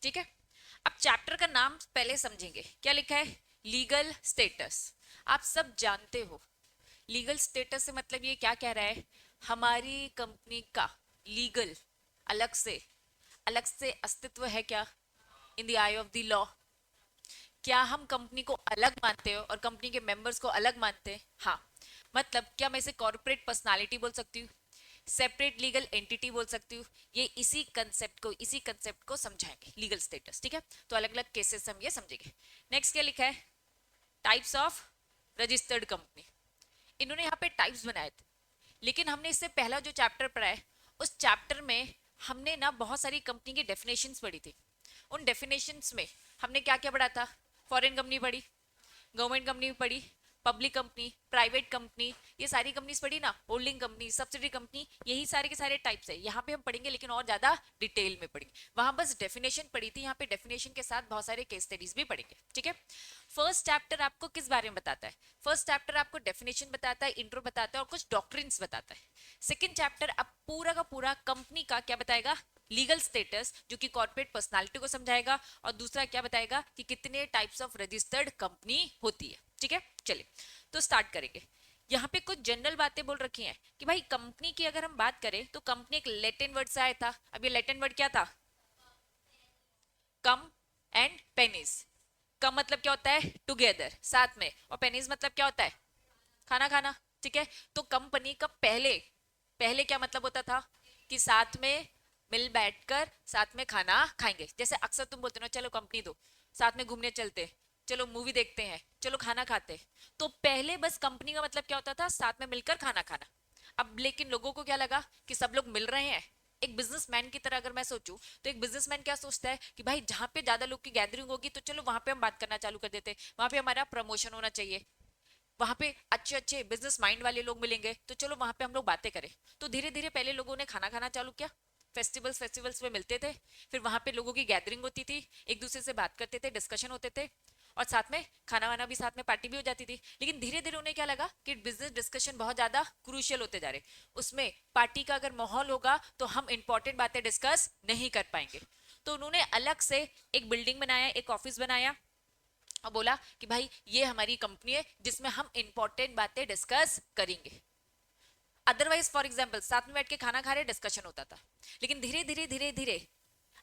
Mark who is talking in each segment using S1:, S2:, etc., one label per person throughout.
S1: ठीक है। अब चैप्टर का नाम पहले समझेंगे, क्या लिखा है, लीगल स्टेटस। आप सब जानते हो लीगल स्टेटस से मतलब ये क्या कह रहा है, हमारी कंपनी का लीगल अलग से अस्तित्व है क्या, in the I of the law. क्या हम कंपनी को अलग मानते हो और कंपनी के मेंबर्स को अलग मानते हैं, हाँ। मतलब क्या मैं इसे कॉर्पोरेट पर्सनालिटी बोल सकती हूँ, सेपरेट लीगल एंटिटी बोल सकती हूँ, ये इसी कंसेप्ट को समझाएंगे लीगल स्टेटस, ठीक है। तो अलग अलग केसेस हम ये समझेंगे। नेक्स्ट क्या लिखा है, टाइप्स ऑफ रजिस्टर्ड कंपनी। इन्होंने यहाँ पे टाइप्स बनाए थे, लेकिन हमने इससे पहला जो चैप्टर पढ़ा है उस चैप्टर में हमने ना बहुत सारी कंपनी की डेफिनेशंस पढ़ी थी। उन डेफिनेशंस में हमने क्या क्या पढ़ा था, फॉरेन कंपनी पढ़ी, गवर्नमेंट कंपनी पढ़ी, पब्लिक कंपनी, प्राइवेट कंपनी, ये सारी कंपनीज पढ़ी ना, होल्डिंग कंपनी, सब्सिडी कंपनी, यही सारे के सारे टाइप्स है। यहाँ पे हम पढ़ेंगे लेकिन और ज्यादा डिटेल में पढ़ेंगे, वहां बस डेफिनेशन पढ़ी थी, यहाँ पे डेफिनेशन के साथ बहुत सारे केस स्टडीज भी पढ़ेंगे, ठीक है। फर्स्ट चैप्टर आपको किस बारे में बताता है, फर्स्ट चैप्टर आपको डेफिनेशन बताता है, इंट्रो बताता है और कुछ डॉक्ट्रिन्स बताता है। सेकंड चैप्टर अब पूरा का पूरा कंपनी का क्या बताएगा, लीगल स्टेटस, जो कि कॉर्पोरेट पर्सनालिटी को समझाएगा, और दूसरा क्या बताएगा कि कितने टाइप्स ऑफ रजिस्टर्ड कंपनी होती है, ठीक है। चलिए तो स्टार्ट करेंगे। यहाँ पे कुछ जनरल बातें बोल रखी हैं कि भाई कंपनी की अगर हम बात करें तो कंपनी एक लैटिन वर्ड से आया था। अब ये लैटिन वर्ड क्या था, कम एंड पेनिस। कम मतलब क्या होता है, टुगेदर, साथ में, और पेनिस मतलब क्या होता है, खाना खाना, ठीक है। तो कंपनी का पहले पहले क्या मतलब होता था कि साथ में मिल बैठकर साथ में खाना खाएंगे। जैसे अक्सर तुम बोलते हो ना, चलो कंपनी दो, साथ में घूमने चलते, चलो मूवी देखते हैं, चलो खाना खाते। तो पहले बस कंपनी का मतलब क्या होता था, साथ में मिलकर खाना खाना। अब लेकिन लोगों को क्या लगा कि सब लोग मिल रहे हैं, एक बिजनेसमैन की तरह अगर मैं सोचूं तो एक बिजनेसमैन क्या सोचता है कि भाई जहां पे ज्यादा लोग की गैदरिंग होगी तो चलो वहां पे हम बात करना चालू कर देते हैं, वहां पे हमारा प्रमोशन होना चाहिए, वहां पे अच्छे अच्छे बिजनेस माइंड वाले लोग मिलेंगे तो चलो वहां पे हम लोग बातें करें। तो धीरे धीरे पहले लोगों ने खाना खाना चालू किया, फेस्टिवल्स फेस्टिवल्स में मिलते थे, फिर वहां पे लोगों की गैदरिंग होती थी, एक दूसरे से बात करते थे, डिस्कशन होते थे, और साथ में खाना वाना भी, साथ में पार्टी भी हो जाती थी। लेकिन धीरे धीरे उन्हें क्या लगा कि बिजनेस डिस्कशन बहुत ज्यादा क्रूशियल होते जा रहे, उसमें पार्टी का अगर माहौल होगा तो हम इंपॉर्टेंट बातें डिस्कस नहीं कर पाएंगे। तो उन्होंने अलग से एक बिल्डिंग बनाया, एक ऑफिस बनाया, और बोला कि भाई ये हमारी कंपनी है जिसमें हम इंपॉर्टेंट बातें डिस्कस करेंगे। अदरवाइज फॉर एग्जाम्पल साथ में बैठ के खाना खा रहे, डिस्कशन होता था। लेकिन धीरे धीरे धीरे धीरे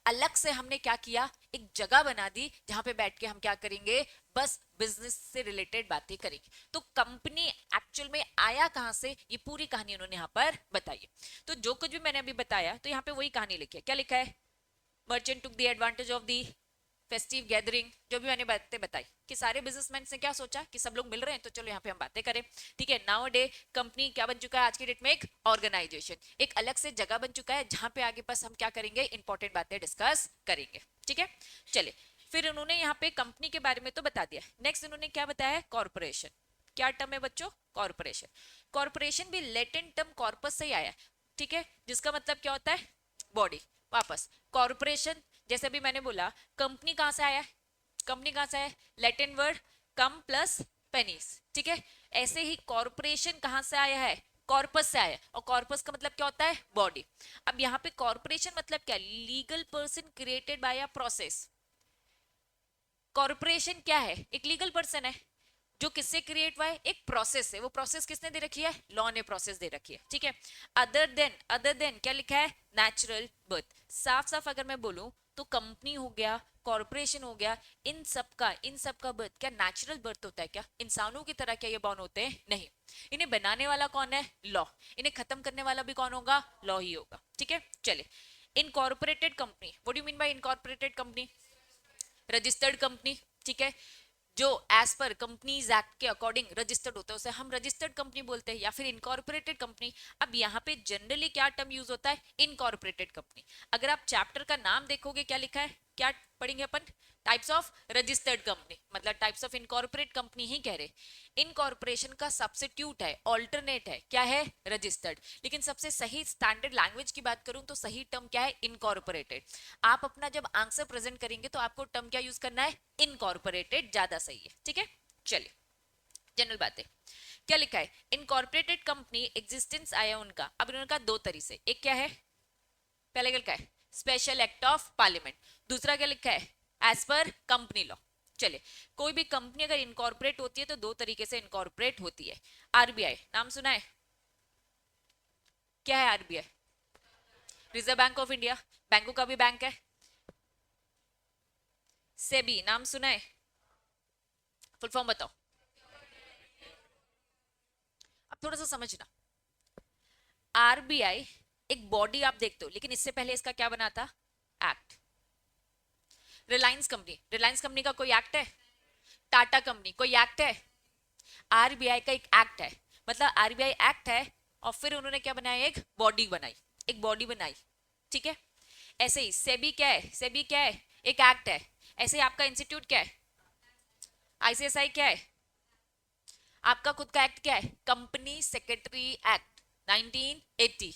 S1: अलग से हमने क्या किया, एक जगह बना दी जहां पे बैठ के हम क्या करेंगे, बस बिजनेस से रिलेटेड बातें करेंगे। तो कंपनी एक्चुअल में आया कहां से, ये पूरी कहानी उन्होंने यहाँ पर बताई। तो जो कुछ भी मैंने अभी बताया तो यहाँ पे वही कहानी लिखी है। क्या लिखा है, merchant took the advantage of the festive gathering, जो भी मैंने बातें बताई कि सारे बिजनेसमैन ने क्या सोचा कि सब लोग मिल रहे हैं तो चलो यहाँ पे हम बातें करें, ठीक है। नाउ डे कंपनी क्या बन चुका है आज की डेट में, एक ऑर्गेनाइजेशन, एक अलग से जगह बन चुका है जहां पे आगे पास हम क्या करेंगे, इंपॉर्टेंट बातें डिस्कस करेंगे, ठीक है। चले, फिर उन्होंने यहाँ पे कंपनी के बारे में तो बता दिया। नेक्स्ट उन्होंने क्या बताया, कॉर्पोरेशन। क्या टर्म है बच्चों, कॉर्पोरेशन। कॉर्पोरेशन भी लेटेंट टर्म कॉर्पस से ही आया, ठीक है, जिसका मतलब क्या होता है, बॉडी। वापस कॉर्पोरेशन, जैसे भी मैंने बोला कंपनी कहां से आया, कंपनी कहां से आया, लैटिन वर्ड कम प्लस पेनिस, ठीक है। ऐसे ही कॉर्पोरेशन कहां से आया है, कॉर्पस से आया, और कॉर्पस का मतलब क्या होता है, बॉडी। अब यहाँ पे कॉर्पोरेशन मतलब क्या, legal person created by a process. Corporation क्या है, एक लीगल पर्सन है जो किससे क्रिएट हुआ है, एक प्रोसेस है। वो प्रोसेस किसने दे रखी है, लॉ ने प्रोसेस दे रखी है, ठीक है। अदर देन क्या लिखा है, नेचुरल बर्थ। साफ साफ अगर मैं बोलूं तो कंपनी हो गया, कॉर्पोरेशन हो गया, इन सब का बर्थ क्या नेचुरल बर्थ होता है क्या, इंसानों की तरह क्या ये बॉर्न होते हैं, नहीं। इन्हें बनाने वाला कौन है, लॉ। इन्हें खत्म करने वाला भी कौन होगा, लॉ ही होगा, ठीक है। चले, incorporated company, what do you mean by incorporated company, registered company, ठीक है, जो एज पर कंपनीज एक्ट के अकॉर्डिंग रजिस्टर्ड होता है उसे हम रजिस्टर्ड कंपनी बोलते हैं, या फिर इनकॉर्पोरेटेड कंपनी। अब यहाँ पे जनरली क्या टर्म यूज होता है, इनकॉर्पोरेटेड कंपनी। अगर आप चैप्टर का नाम देखोगे क्या लिखा है, क्या पढ़ेंगे अपन, टाइप्स ऑफ रजिस्टर्ड कंपनी, मतलब टाइप्स ऑफ इनकॉर्पोरेट कंपनी ही कह रहे। इनकॉर्पोरेशन का सब्स्टिट्यूट है, ऑल्टरनेट है, क्या है, रजिस्टर्ड। लेकिन सबसे सही स्टैंडर्ड लैंग्वेज की बात करूं तो सही टर्म क्या है, इनकॉर्पोरेटेड। आप अपना जब आंसर प्रेजेंट करेंगे तो आपको टर्म क्या यूज करना है, इनकॉर्पोरेटेड, ज्यादा सही है, ठीक है। चलिए, जनरल बातें, क्या लिखा है, इनकॉर्पोरेटेड कंपनी एग्जिस्टेंस आया उनका। अब इन्होंने कहा दो तरीके से, एक क्या है, पहले क्या है, स्पेशल एक्ट ऑफ पार्लियामेंट। दूसरा क्या लिखा है, एज पर कंपनी लॉ। चलिए, कोई भी कंपनी अगर इनकॉर्पोरेट होती है तो दो तरीके से इनकॉर्पोरेट होती है। आरबीआई नाम सुना है? क्या है RBI? Reserve bank of India, बैंकों का भी बैंक है। सेबी नाम सुना है? फुल फॉर्म बताओ। अब थोड़ा सा समझना, आरबीआई एक बॉडी आप देखते हो, लेकिन इससे पहले इसका क्या बना था? एक्ट। रिलायंस कंपनी का कोई एक्ट है? टाटा कंपनी कोई एक्ट है? आरबीआई का एक एक्ट है, मतलब आरबीआई एक्ट है और फिर उन्होंने क्या बनाया, एक बॉडी बनाई, एक बॉडी बनाई। ठीक है, ऐसे ही सेबी क्या है? सेबी क्या है? एक एक्ट है। ऐसे ही आपका इंस्टीट्यूट क्या है? आईसीएसआई क्या है? आपका खुद का एक्ट क्या है? Company secretary act 1980।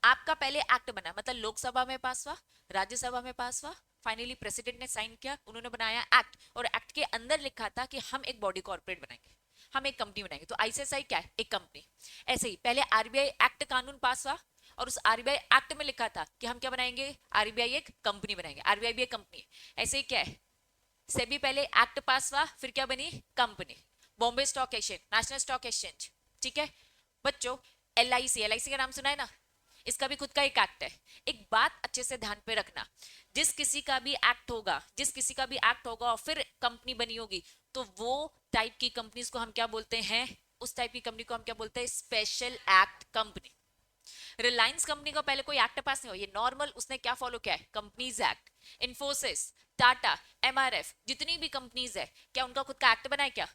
S1: आपका पहले एक्ट बना, मतलब लोकसभा में पास हुआ, राज्यसभा में पास हुआ, फाइनली प्रेसिडेंट ने साइन किया, उन्होंने बनाया एक्ट, और एक्ट के अंदर लिखा था कि हम एक बॉडी कॉर्पोरेट बनाएंगे, हम एक कंपनी बनाएंगे। तो आईसीआईसीआई क्या है? एक कंपनी। ऐसे ही पहले आरबीआई एक्ट कानून पास हुआ और उस आरबीआई एक्ट में लिखा था कि हम क्या बनाएंगे, आरबीआई एक कंपनी बनाएंगे, आरबीआई भी एक कंपनी है। ऐसे ही क्या है, सेबी पहले एक्ट पास हुआ, फिर क्या बनी, company. Bombay stock exchange, national stock exchange. ठीक है बच्चों, एलआईसी का नाम सुना है ना? इसका भी खुद का एक एक्ट है। एक बात अच्छे से ध्यान पे रखना, जिस किसी का भी एक्ट होगा, जिस किसी का भी एक्ट होगा और फिर कंपनी बनी होगी, तो वो टाइप की कंपनीज को हम क्या बोलते हैं? उस टाइप की कंपनी को हम क्या बोलते हैं? Special act company. Reliance company का पहले कोई एक्ट पास नहीं हुआ, ये नॉर्मल उसने क्या फॉलो किया है? Companies act. Infosys, Tata, MRF, जितनी भी कंपनीज है, क्या उनका खुद का एक्ट बना है क्या?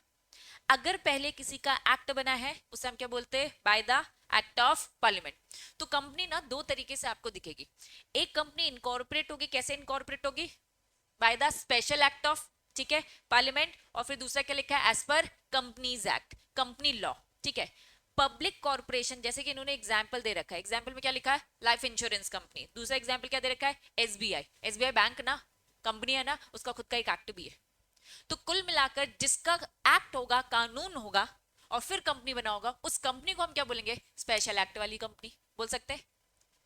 S1: अगर पहले किसी का एक्ट बना है उसे हम क्या बोलते हैं? By the act of parliament. तो कंपनी ना दो तरीके से आपको दिखेगी। एक कंपनी इनकॉर्पोरेट होगी, कैसे इनकॉर्पोरेट होगी? By the special act of, ठीक है, पार्लियामेंट। और फिर दूसरा क्या लिखा है? एज पर कंपनीज एक्ट, कंपनी लॉ। ठीक है, पब्लिक कॉर्पोरेशन, जैसे कि इन्होंने एग्जाम्पल दे रखा है, एग्जाम्पल में क्या लिखा है? Life insurance company. दूसरा एग्जाम्पल क्या दे रखा है? एसबीआई। एसबीआई बैंक ना, कंपनी है ना, उसका खुद का एक एक्ट भी है। तो कुल मिलाकर जिसका एक्ट होगा, कानून होगा और फिर कंपनी बना होगा, उस कंपनी को हम क्या बोलेंगे? स्पेशल एक्ट वाली कंपनी बोल सकते हैं।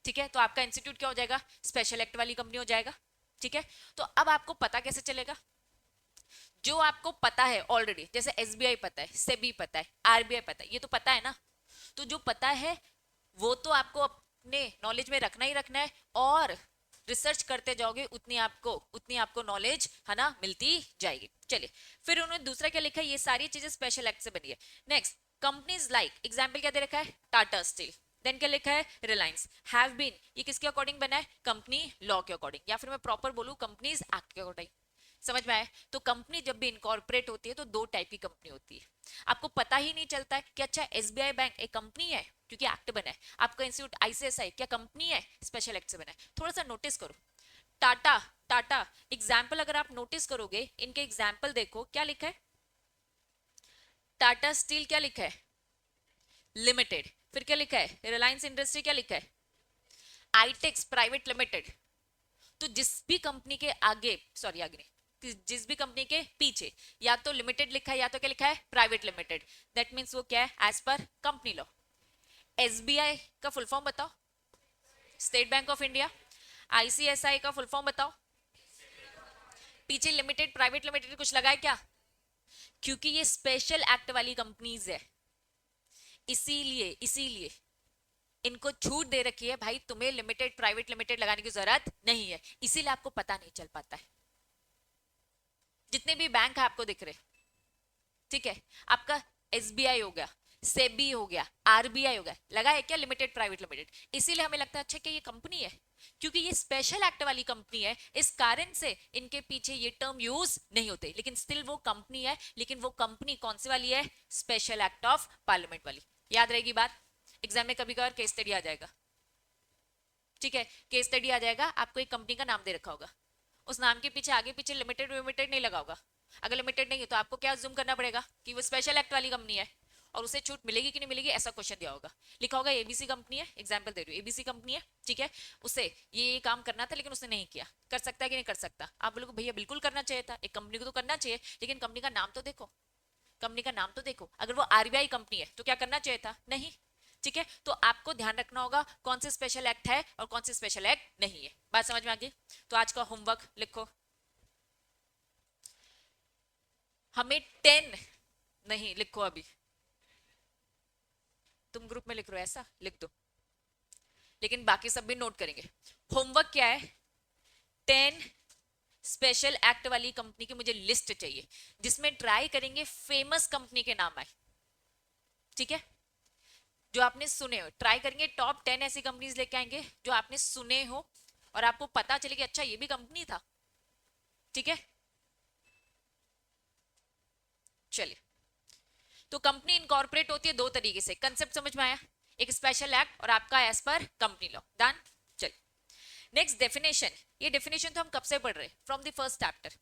S1: ठीक है, तो आपका इंस्टीट्यूट क्या हो जाएगा? स्पेशल एक्ट वाली कंपनी हो जाएगा। ठीक है, तो अब आपको पता कैसे चलेगा? जो आपको पता है ऑलरेडी, जैसे एसबीआई पता है, सेबी पता है, आरबीआई पता है, ये तो पता है ना। तो जो पता है वो तो आपको अपने नॉलेज में रखना ही रखना है, और रिसर्च करते जाओगे उतनी आपको नॉलेज है ना मिलती जाएगी। चलिए, फिर उन्होंने दूसरा क्या लिखा है? ये सारी चीजें स्पेशल एक्ट से बनी है। नेक्स्ट, कंपनीज लाइक, एग्जांपल क्या दे रखा है? टाटा स्टील। देन क्या लिखा है? रिलायंस हैव बीन, ये किसके अकॉर्डिंग बना है? कंपनी लॉ के अकॉर्डिंग, या फिर मैं प्रॉपर बोलूं कंपनीज एक्ट के अकॉर्डिंग। समझ में आया? तो कंपनी जब भी इनकॉर्पोरेट होती है तो दो टाइप की कंपनी होती है। आपको पता ही नहीं चलता है कि अच्छा एसबीआई बैंक एक कंपनी है क्योंकि एक्ट बना है। आपका इंस्टीट्यूट आईसीएसआई क्या कंपनी है? स्पेशल एक्ट से बना है। थोड़ा सा नोटिस करो, टाटा, टाटा एग्जाम्पल अगर आप नोटिस करोगे, इनके एग्जाम्पल देखो क्या लिखा है? टाटा स्टील क्या लिखा है? लिमिटेड। फिर क्या लिखा है? रिलायंस इंडस्ट्री क्या लिखा है? ITX private limited. तो जिस भी कंपनी के आगे, सॉरी आगे नहीं, जिस भी कंपनी के पीछे या तो लिमिटेड लिखा है या तो क्या लिखा है? Private limited. दैट मीन्स वो क्या है? As per company law. SBI का फुल फॉर्म बताओ? State Bank of India. ICSI का फुल फॉर्म बताओ? पीछे लिमिटेड प्राइवेट लिमिटेड कुछ लगा है क्या? क्योंकि ये स्पेशल एक्ट वाली कंपनीज है, इसीलिए इसीलिए इनको छूट दे रखी है भाई, तुम्हें लिमिटेड प्राइवेट लिमिटेड लगाने की जरूरत नहीं है, इसीलिए आपको पता नहीं चल पाता है। जितने भी बैंक है आपको दिख रहे, ठीक है, आपका एसबीआई हो गया, सेबी हो गया, आरबीआई हो गया, लगा है क्या लिमिटेड प्राइवेट लिमिटेड? इसीलिए हमें लगता है अच्छा कि ये कंपनी है, क्योंकि ये स्पेशल एक्ट वाली कंपनी है, इस कारण से इनके पीछे ये टर्म यूज नहीं होते, लेकिन स्टिल वो कंपनी है। लेकिन वो कंपनी कौन सी वाली है? स्पेशल एक्ट ऑफ पार्लियामेंट वाली। याद रहेगी बात, एग्जाम में कभी कभार केस स्टडी आ जाएगा। ठीक है, केस स्टडी आ जाएगा, आपको एक कंपनी का नाम दे रखा होगा, उस नाम के पीछे आगे पीछे लिमिटेड लिमिटेड नहीं लगा होगा। अगर लिमिटेड नहीं है तो आपको क्या जूम करना पड़ेगा कि वो स्पेशल एक्ट वाली कंपनी है और उसे छूट मिलेगी कि नहीं मिलेगी, ऐसा क्वेश्चन दिया होगा। लिखा होगा एबीसी कंपनी है, एग्जांपल दे रही हूँ, एबीसी कंपनी है, ठीक है, उसे ये काम करना था लेकिन उसने नहीं किया। कर सकता है कि नहीं कर सकता? आप बोलोगे भैया बिल्कुल करना चाहिए था, एक कंपनी को तो करना चाहिए, लेकिन कंपनी का नाम तो देखो, कंपनी का नाम तो देखो। अगर वो आरबीआई कंपनी है तो क्या करना चाहिए था? नहीं। ठीक है, तो आपको ध्यान रखना होगा कौन से स्पेशल एक्ट है और कौन से स्पेशल एक्ट नहीं है। बात समझ में आ गई? तो आज का होमवर्क लिखो, हमें 10 नहीं लिखो, अभी तुम ग्रुप में लिख रहे हो ऐसा लिख दो, लेकिन बाकी सब भी नोट करेंगे। होमवर्क क्या है? 10 स्पेशल एक्ट वाली कंपनी की मुझे लिस्ट चाहिए, जिसमें ट्राई करेंगे फेमस कंपनी के नाम आए, ठीक है, जो आपने सुने हो। ट्राई करेंगे टॉप 10 ऐसी कंपनीज लेके आएंगे जो आपने सुने हो और आपको पता चले कि अच्छा ये भी कंपनी था, ठीक है। चलिए, तो कंपनी इनकॉर्पोरेट होती है दो तरीके से, कंसेप्ट समझ में आया? एक स्पेशल एक्ट और आपका as per company law, done. चलिए, नेक्स्ट डेफिनेशन। ये डेफिनेशन तो हम कब से पढ़ रहे हैं? From the first chapter.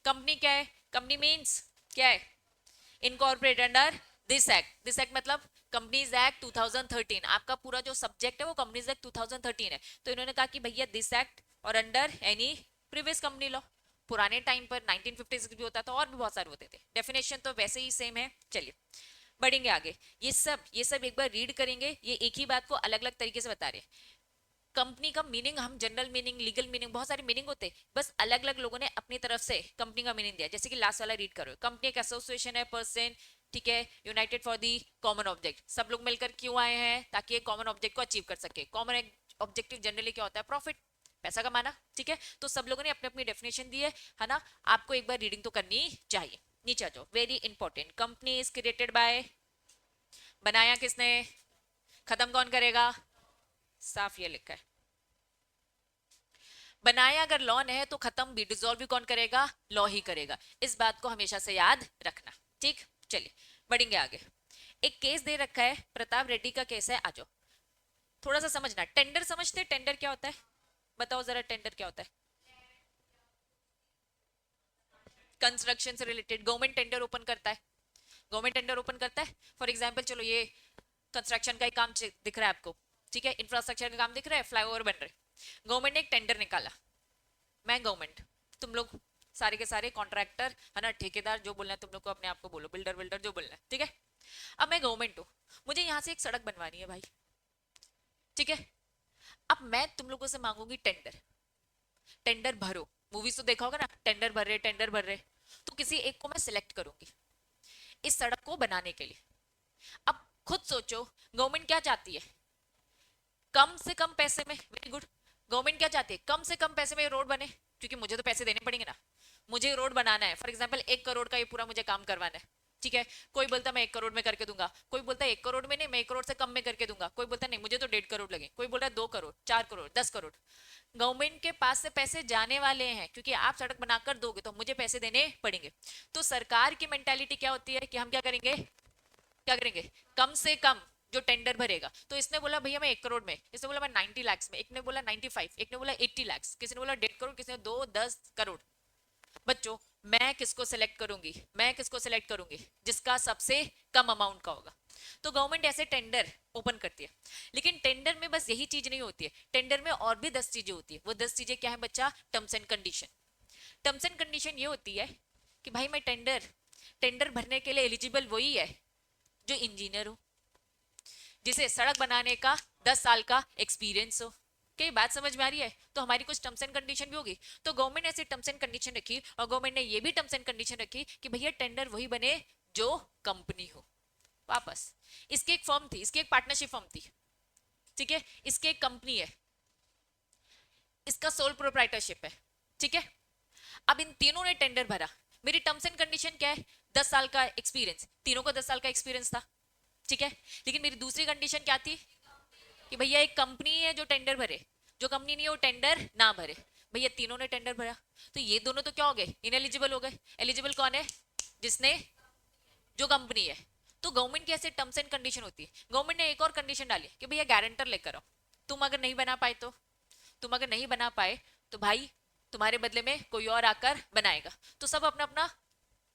S1: Company क्या है? कंपनी मींस क्या है? Incorporate under this act. This act मतलब कंपनीज एक्ट 2013। आपका पूरा जो सब्जेक्ट है वो कंपनीज एक्ट 2013 है, तो इन्होंने कहा कि भैया दिस एक्ट और under any previous company law. पुराने टाइम पर 1956 भी होता था और भी बहुत सारे होते थे। डेफिनेशन तो वैसे ही सेम है। चलिए बढ़ेंगे आगे। ये सब एक बार रीड करेंगे, ये एक ही बात को अलग अलग तरीके से बता रहे हैं। कंपनी का मीनिंग हम जनरल मीनिंग, लीगल मीनिंग, बहुत सारे मीनिंग होते हैं, बस अलग अलग लोगों ने अपनी तरफ से कंपनी का मीनिंग दिया। जैसे कि लास्ट वाला रीड करो, कंपनी एक एसोसिएशन है, पर्सन, ठीक है, United for the common object. सब लोग मिलकर क्यों आए हैं? ताकि एक कॉमन ऑब्जेक्ट को अचीव कर सके। कॉमन ऑब्जेक्टिव जनरली क्या होता है? प्रॉफिट, पैसा कमाना, ठीक है। तो सब लोगों ने अपनी अपनी डेफिनेशन दी है ना। आपको एक बार रीडिंग तो करनी चाहिए। नीचे आ जाओ, very important. Company is created bye, बनाया किसने? खत्म कौन करेगा? साफ ये लिखा है। बनाया अगर लॉ ने है तो खत्म भी, डिसॉल्व भी कौन करेगा? लॉ ही करेगा। इस बात को हमेशा से याद रखना, ठीक। चलिए बढ़ेंगे आगे। एक केस दे रखा है, प्रताप रेड्डी का केस है। आ जाओ, थोड़ा सा समझना। टेंडर समझते? टेंडर क्या होता है? बताओ जरा, टेंडर क्या होता है? कंस्ट्रक्शन से रिलेटेड गवर्नमेंट टेंडर ओपन करता है। गवर्नमेंट टेंडर ओपन करता है। फॉर एग्जाम्पल चलो, ये कंस्ट्रक्शन का एक काम दिख रहा है आपको, ठीक है, इंफ्रास्ट्रक्चर का काम दिख रहा है, फ्लाईओवर बन रहे। गवर्नमेंट ने एक टेंडर निकाला, मैं गवर्नमेंट, तुम लोग सारे के सारे कॉन्ट्रैक्टर है ना, ठेकेदार, जो बोलना है तुम लोग को, अपने आप को बोलो, बिल्डर विल्डर जो बोलना है, ठीक है। अब मैं गवर्नमेंट हूँ, मुझे यहाँ से एक सड़क बनवानी है भाई, ठीक है। अब मैं तुम लोगों से मांगूंगी टेंडर। टेंडर भरो, मूवीज तो देखा होगा ना, टेंडर भर रहे, टेंडर भर रहे। तो किसी एक को मैं सिलेक्ट करूंगी इस सड़क को बनाने के लिए। अब खुद सोचो, गवर्नमेंट क्या चाहती है? कम से कम पैसे में, वेरी गुड, गवर्नमेंट क्या चाहती है? कम से कम पैसे में ये रोड बने, क्योंकि मुझे तो पैसे देने पड़ेंगे ना। मुझे रोड बनाना है, फॉर एग्जाम्पल 1 करोड़ का ये पूरा मुझे काम करवाना है, ठीक है। कोई बोलता मैं 1 करोड़ में करके दूंगा, कोई बोलता है 1 करोड़ में नहीं, मैं 1 करोड़ से कम में करके दूंगा, कोई बोलता नहीं मुझे तो 1.5 करोड़ लगे, कोई बोल रहा है 2 करोड़, 4 करोड़, 10 करोड़। गवर्नमेंट के पास से पैसे जाने वाले हैं, क्योंकि आप सड़क बनाकर दोगे तो मुझे पैसे देने पड़ेंगे। तो सरकार की मेंटालिटी क्या होती है कि हम क्या करेंगे? क्या करेंगे? कम से कम जो टेंडर भरेगा। तो इसने बोला भैया मैं 1 करोड़ में, इसने बोला मैं 90 लाख में, एक ने बोला 95, एक ने बोला 80 लाख, किसी ने बोला 1.5 करोड़, किसी ने 2, 10 करोड़। बच्चों, मैं किसको सिलेक्ट करूंगी? मैं किसको सिलेक्ट करूंगी? जिसका सबसे कम अमाउंट का होगा। तो गवर्नमेंट ऐसे टेंडर ओपन करती है। लेकिन टेंडर में बस यही चीज नहीं होती है, टेंडर में और भी 10 चीजें होती है। वो 10 चीजें क्या है बच्चा? Terms and condition. Terms and condition ये होती है कि भाई मैं टेंडर टेंडर भरने के लिए एलिजिबल वही है जो इंजीनियर हो, जिसे सड़क बनाने का 10 साल का एक्सपीरियंस हो। क्या बात समझ में आ रही है? तो हमारी कुछ टर्म्स एंड कंडीशन भी होगी। तो गवर्नमेंट ने ऐसी टर्म्स एंड कंडीशन रखी, और गवर्नमेंट ने ये भी टर्म्स एंड कंडीशन रखी कि भैया टेंडर वही बने जो कंपनी हो। वापस, इसकी एक फर्म थी, इसकी एक पार्टनरशिप फर्म थी, ठीक है, इसकी एक कंपनी है, इसका सोल प्रोप्राइटरशिप है, ठीक है। अब इन तीनों ने टेंडर भरा। मेरी टर्म्स एंड कंडीशन क्या है? 10 साल का एक्सपीरियंस, तीनों को 10 साल का एक्सपीरियंस था, ठीक है। लेकिन मेरी दूसरी कंडीशन क्या थी? कि भैया एक कंपनी है जो टेंडर भरे, जो कंपनी नहीं है वो टेंडर ना भरे। भैया तीनों ने टेंडर भरा, तो ये दोनों तो क्या हो गए? इनएलिजिबल हो गए। एलिजिबल कौन है? जिसने, जो कंपनी है। तो गवर्नमेंट की ऐसे टर्म्स एंड कंडीशन होती है। गवर्नमेंट ने एक और कंडीशन डाली कि भैया गारंटर लेकर आओ, तुम अगर नहीं बना पाए तो, तुम अगर नहीं बना पाए तो भाई तुम्हारे बदले में कोई और आकर बनाएगा। तो सब अपना अपना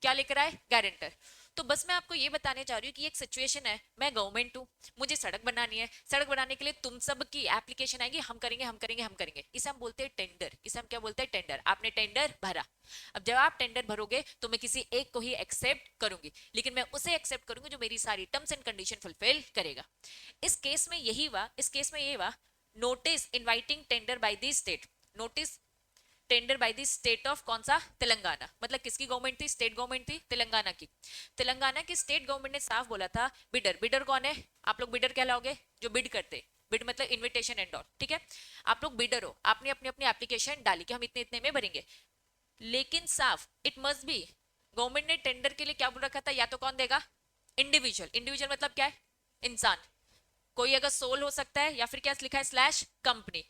S1: क्या लेकर आए? गारंटर। तो बस मैं आपको ये बताने चाह रही हूँ कि एक सिचुएशन है, मैं गवर्नमेंट हूँ, मुझे सड़क बनानी है, सड़क बनाने के लिए तुम सब की एप्लीकेशन आएगी, हम करेंगे हम करेंगे हम करेंगे, इसे हम बोलते हैं टेंडर, इसे हम क्या बोलते हैं टेंडर। आपने टेंडर भरा, अब जब आप टेंडर भरोगे तो मैं किसी एक को ही एक्सेप्ट करूंगी, लेकिन मैं उसे एक्सेप्ट करूंगी जो मेरी सारी टर्म्स एंड कंडीशन फुलफिल करेगा। इस केस में यही हुआ, इस केस में ये हुआ, notice inviting tender by the state, notice tender by the state of कौन सा, तेलंगाना। मतलब किसकी गवर्नमेंट थी, स्टेट गवर्नमेंट थी तेलंगाना की। तेलंगाना की स्टेट गवर्नमेंट ने साफ बोला था, बिडर, बिडर कौन है, आप लोग बिडर कहलाओगे, जो बिड करते, बिड मतलब इन्विटेशन एंड ऑल, ठीक है, आप लोग बिडर हो, आपने अपनी अपनी एप्लीकेशन डाली कि हम इतने इतने में भरेंगे, लेकिन साफ इट मस्ट बी, गवर्नमेंट ने टेंडर के लिए क्या बोल रखा था, या तो कौन देगा, इंडिविजुअल, इंडिविजुअल मतलब क्या है, इंसान, कोई अगर सोल हो सकता है, या फिर क्या लिखा है slash company,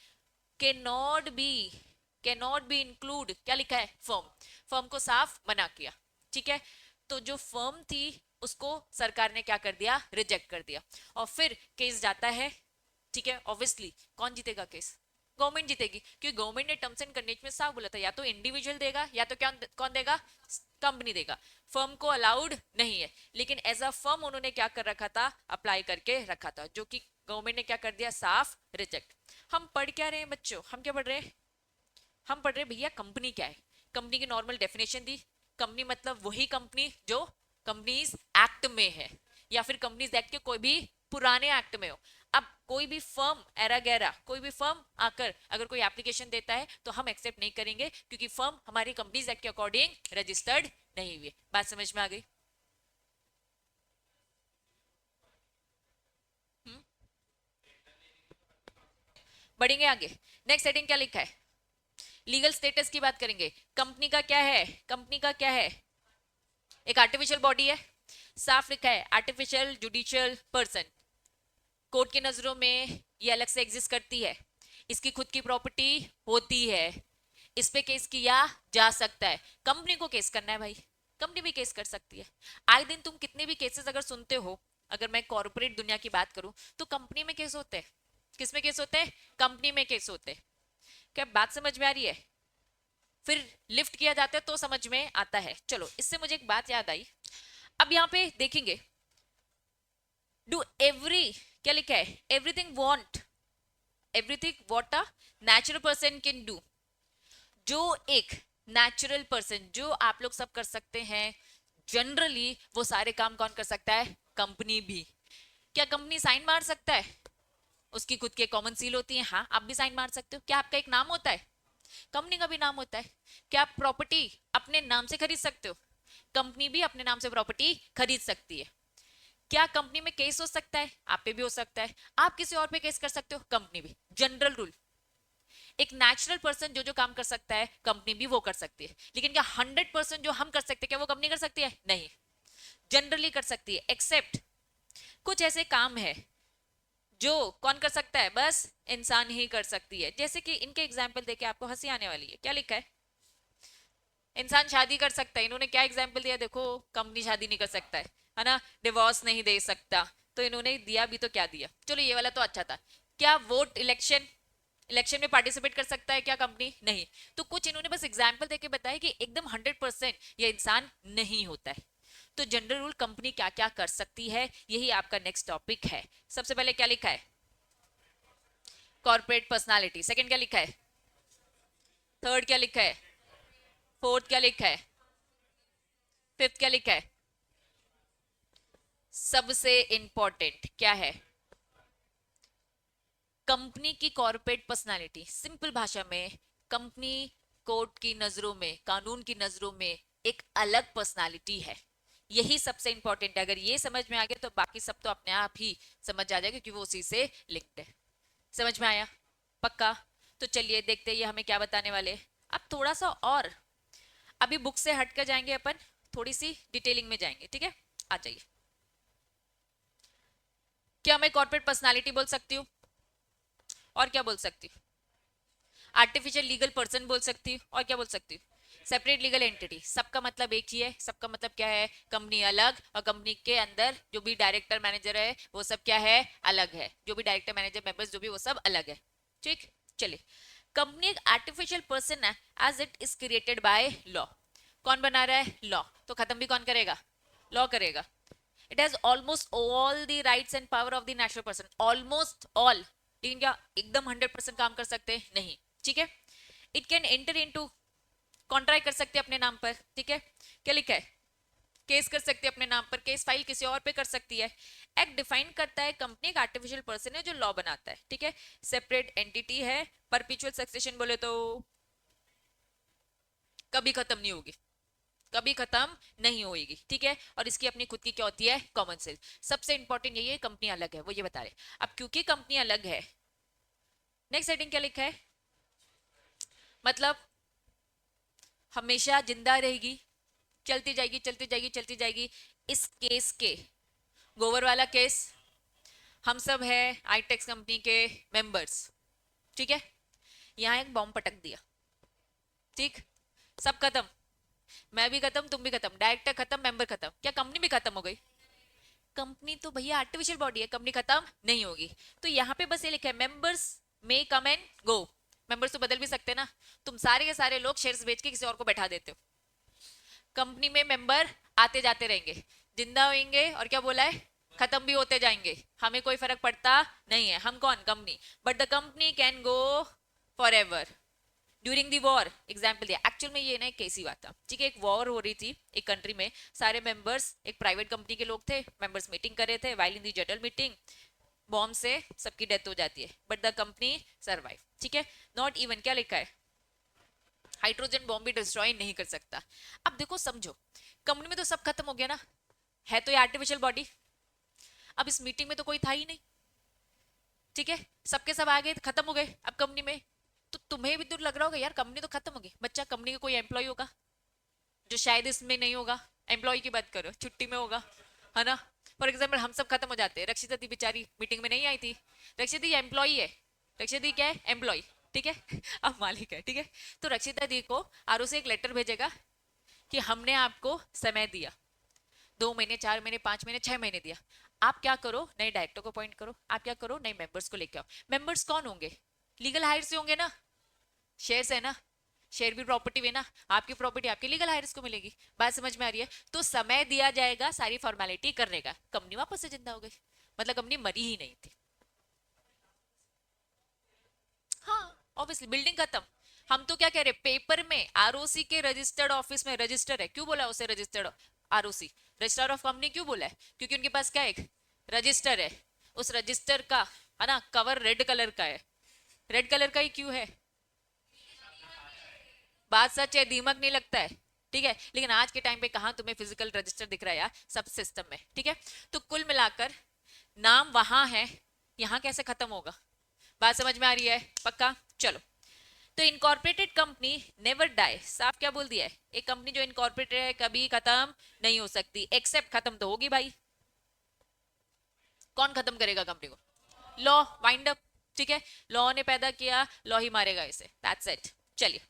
S1: cannot be, cannot be include, क्या लिखा है फर्म, फर्म को साफ मना किया, ठीक है। तो जो फर्म थी उसको सरकार ने क्या कर दिया, रिजेक्ट कर दिया, और फिर केस जाता है, ठीक है, ऑब्वियसली कौन जीतेगा केस, गवर्नमेंट जीतेगी, क्योंकि गवर्नमेंट ने टर्म्स एंड कंडीशन में साफ बोला था, या तो इंडिविजुअल देगा या तो क्या कौन देगा, कंपनी देगा, फर्म को अलाउड नहीं है, लेकिन एज अ फर्म उन्होंने क्या कर रखा था, अप्लाई करके रखा था, जो कि गवर्नमेंट ने क्या कर दिया, साफ रिजेक्ट। हम पढ़ क्या रहे हैं बच्चों, हम क्या पढ़ रहे हैं, हम पढ़ रहे भैया कंपनी क्या है, कंपनी की नॉर्मल डेफिनेशन दी, कंपनी मतलब वही कंपनी जो कंपनीज एक्ट में है, या फिर कंपनीज एक्ट के कोई भी पुराने एक्ट में हो। अब कोई भी फर्म एरा गैरा, कोई भी फर्म आकर अगर कोई एप्लीकेशन देता है तो हम एक्सेप्ट नहीं करेंगे, क्योंकि फर्म हमारी कंपनीज एक्ट के अकॉर्डिंग रजिस्टर्ड नहीं हुई। बात समझ में आ गई? हम्म, बढ़ेंगे आगे। नेक्स्ट हेडिंग क्या लिखा है, लीगल स्टेटस की बात करेंगे। कंपनी का क्या है, कंपनी का क्या है, एक आर्टिफिशियल बॉडी है, साफ लिखा है आर्टिफिशियल जुडिशियल पर्सन, कोर्ट की नजरों में ये अलग से एग्जिस्ट करती है, इसकी खुद की प्रॉपर्टी होती है, इस पे केस किया जा सकता है। कंपनी को केस करना है भाई, कंपनी भी केस कर सकती है। आए दिन तुम कितने भी केसेस अगर सुनते हो, अगर मैं कॉर्पोरेट दुनिया की बात करूं तो कंपनी में केस होते हैं, किस में केस होते हैं, कंपनी में केस होते हैं। क्या बात समझ में आ रही है? फिर लिफ्ट किया जाता है तो समझ में आता है। चलो, इससे मुझे एक बात याद आई, अब यहाँ पे देखेंगे, डू एवरी, क्या लिखा है, everything want, everything what a natural person can do, जो एक नेचुरल पर्सन, जो आप लोग सब कर सकते हैं जनरली, वो सारे काम कौन कर सकता है, कंपनी भी। क्या कंपनी साइन मार सकता है, उसकी खुद के कॉमन सील होती है, हाँ आप भी साइन मार सकते हो। क्या आपका एक नाम होता है, कंपनी का भी नाम होता है। क्या आप प्रॉपर्टी अपने नाम से खरीद सकते हो, कंपनी भी अपने नाम से प्रॉपर्टी खरीद सकती है। क्या कंपनी में केस हो सकता है, आप पे भी हो सकता है, आप किसी और पे केस कर सकते हो, कंपनी भी। जनरल रूल, एक नेचुरल पर्सन जो जो काम कर सकता है कंपनी भी वो कर सकती है, लेकिन क्या 100% जो हम कर सकते हैं क्या वो कंपनी कर सकती है, नहीं, जनरली कर सकती है, एक्सेप्ट कुछ ऐसे काम है जो कौन कर सकता है, बस इंसान ही कर सकती है। जैसे कि इनके एग्जाम्पल देके आपको हंसी आने वाली है, क्या लिखा है, इंसान शादी कर सकता है, इन्होंने क्या एग्जाम्पल दिया, देखो कंपनी शादी नहीं कर सकता है ना, डिवोर्स नहीं दे सकता, तो इन्होंने दिया भी तो क्या दिया। चलो ये वाला तो अच्छा था। क्या वोट इलेक्शन, इलेक्शन में पार्टिसिपेट कर सकता है क्या कंपनी, नहीं। तो कुछ इन्होंने बस एग्जाम्पल देके बताया कि एकदम 100% ये इंसान नहीं होता है। तो जनरल रूल कंपनी क्या क्या कर सकती है, यही आपका नेक्स्ट टॉपिक है। सबसे पहले क्या लिखा है, कॉर्पोरेट पर्सनालिटी, सेकंड क्या लिखा है, थर्ड क्या लिखा है, फोर्थ क्या लिखा है, फिफ्थ क्या लिखा है, सबसे इंपॉर्टेंट क्या है, कंपनी की कॉर्पोरेट पर्सनालिटी। सिंपल भाषा में, कंपनी कोर्ट की नजरों में, कानून की नजरों में एक अलग पर्सनालिटी है, यही सबसे इंपॉर्टेंट है। अगर ये समझ में आ गया तो बाकी सब तो अपने आप ही समझ आ जाएगा, क्योंकि वो उसी से लिंक्ड है। समझ में आया, पक्का? तो चलिए देखते हैं ये हमें क्या बताने वाले। अब थोड़ा सा और, अभी बुक से हट कर जाएंगे अपन, थोड़ी सी डिटेलिंग में जाएंगे, ठीक है, आ जाइए। क्या मैं कॉर्पोरेट पर्सनालिटी बोल सकती हूँ, और क्या बोल सकती हूँ, आर्टिफिशियल लीगल पर्सन बोल सकती हूँ, और क्या बोल सकती हूँ, सेपरेट लीगल एंटिटी। सबका मतलब एक ही है, सबका मतलब क्या है, कंपनी अलग, और कंपनी के अंदर जो भी डायरेक्टर मैनेजर है वो सब क्या है, अलग है, जो भी डायरेक्टर मैनेजर मेंबर्स जो भी वो सब अलग है, ठीक। चलिए, कंपनी एक आर्टिफिशियल पर्सन है as it is created by law. कौन बना रहा है, लॉ, तो खत्म भी कौन करेगा, लॉ करेगा. It has almost all the rights and power of the natural person, almost all. लेकिन क्या एकदम 100% काम कर सकते हैं? नहीं. ठीक है. It can enter into, contract कर सकते हैं अपने नाम पर. ठीक है. क्या लिखा है? केस कर सकते हैं अपने नाम पर, केस फाइल किसी और पे कर सकती है. एक्ट डिफाइन करता है कंपनी एक आर्टिफिशियल पर्सन है जो लॉ बनाता है. ठीक है. सेपरेट एंटिटी है. परपेचुअल सक्सेशन बोले तो कभी खत्म नहीं होगी, कभी खत्म नहीं होगी. ठीक है. और इसकी अपनी खुद की क्या होती है? Common cell. सबसे इंपॉर्टेंट यही है कंपनी अलग है, वो ये बता रहे. अब क्योंकि कंपनी अलग है, नेक्स्ट हेडिंग क्या लिखा है? मतलब हमेशा जिंदा रहेगी, चलती जाएगी चलती जाएगी चलती जाएगी. इस केस के, गोवर वाला केस, हम सब है आईटेक्स कंपनी के मेंबर्स. ठीक है. यहाँ एक बॉम्ब पटक दिया. ठीक. सब खत्म, मैं भी खत्म, तुम भी खत्म, डायरेक्टर खत्म, मेंबर खत्म. क्या कंपनी भी खत्म हो गई? कंपनी तो भैया आर्टिफिशियल बॉडी है, कंपनी खत्म नहीं होगी. तो यहाँ पे बस ये लिखा है members may come and go. Members तो बदल भी सकते हैं ना. तुम सारे के सारे लोग शेयर्स बेच के किसी और को बैठा देते हो. कंपनी में मेंबर आते जाते रहेंगे, जिंदा होंगे और क्या बोला है, खत्म भी होते जाएंगे. हमें कोई फर्क पड़ता नहीं है. हम कौन? Company. But the company can go for ever during the war. Example दिया. एक्चुअल में ये ना एक कैसी बात था. ठीक है. एक वॉर हो रही थी एक कंट्री में, सारे मेंबर्स एक प्राइवेट कंपनी के लोग थे, मेंबर्स मीटिंग कर रहे थे. While in the general meeting bomb से सबकी डेथ हो जाती है, बट द कंपनी सर्वाइव. ठीक है. नॉट इवन, क्या लिखा है, हाइड्रोजन बॉम्ब भी डिस्ट्रॉय नहीं कर सकता. अब देखो समझो, कंपनी में तो सब खत्म हो गया ना, है तो ये आर्टिफिशियल बॉडी. अब इस मीटिंग में तो कोई था ही नहीं. ठीक है. सबके सब आ गए, खत्म हो गए अब कंपनी में. तो तुम्हें भी तो लग रहा होगा यार कंपनी तो खत्म होगी. बच्चा, कंपनी का कोई एम्प्लॉय होगा जो शायद इसमें नहीं होगा. एम्प्लॉय की बात करो, छुट्टी में होगा, है ना. फॉर एग्जाम्पल हम सब खत्म हो जाते हैं. रक्षिता दी बेचारी मीटिंग में नहीं आई थी. रक्षिता दी एम्प्लॉय है. रक्षिता दी क्या है? एम्प्लॉय. ठीक है. अब मालिक है. ठीक है. तो रक्षिता दी को आरओ से एक लेटर भेजेगा कि हमने आपको समय दिया, 2 महीने, 4 महीने, 5 महीने, 6 महीने दिया. आप क्या करो, नए डायरेक्टर को अपॉइंट करो. आप क्या करो, नए मेंबर्स को लेके आओ. मेंबर्स कौन होंगे? लीगल हायर से होंगे ना. शेयर्स है ना, शेयर भी प्रॉपर्टी है ना. आपकी प्रॉपर्टी आपके लीगल हायर्स को मिलेगी. बात समझ में आ रही है? तो समय दिया जाएगा सारी फॉर्मेलिटी करने का. कंपनी वापस से जिंदा हो गई, मतलब कंपनी मरी ही नहीं थी. हाँ ऑब्वियसली बिल्डिंग खत्म. हम तो क्या कह रहे, पेपर में आरओसी के रजिस्टर्ड ऑफिस में रजिस्टर है. क्यों बोला उसे registered ROC, register of company क्यों बोला है? क्योंकि उनके पास क्या एक रजिस्टर है. उस रजिस्टर का, है ना, कवर रेड कलर का है. रेड कलर का ही क्यों है? बात सच है, दीमक नहीं लगता है. ठीक है. लेकिन आज के टाइम पे कहां तुम्हें फिजिकल रजिस्टर दिख रहा है यार, सब सिस्टम में. ठीक है. तो कुल मिलाकर नाम वहां है, यहां कैसे खत्म होगा? बात समझ में आ रही है? पक्का. चलो. तो इनकॉर्पोरेटेड कंपनी नेवर डाई. साफ क्या बोल दिया है, एक कंपनी जो इनकॉर्पोरेटेड है कभी खत्म नहीं हो सकती. एक्सेप्ट खत्म तो होगी भाई. कौन खत्म करेगा कंपनी को? लॉ. Wind up. ठीक है. लॉ ने पैदा किया, लॉ ही मारेगा इसे. That's it. चलिए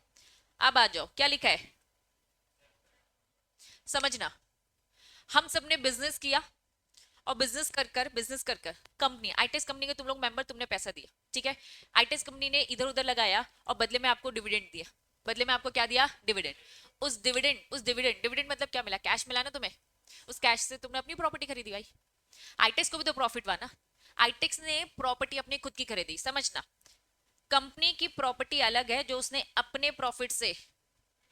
S1: अब आ जाओ, क्या लिखा है समझना. हम सबने बिजनेस किया, और बिजनेस कर कर कंपनी, आईटेक्स कंपनी के तुम लोग मेंबर, तुमने पैसा दिया. ठीक है. आईटेक्स कंपनी ने इधर उधर लगाया और बदले में आपको डिविडेंड दिया. बदले में आपको क्या दिया? डिविडेंड. उस डिविडेंड मतलब क्या मिला? कैश मिला ना तुम्हें. उस कैश से तुमने अपनी प्रॉपर्टी खरीदी भाई. आईटेक्स को भी तो प्रॉफिट हुआ ना. आईटेक्स ने प्रॉपर्टी अपनी खुद की खरीदी. समझना, कंपनी की प्रॉपर्टी अलग है जो उसने अपने प्रॉफिट से,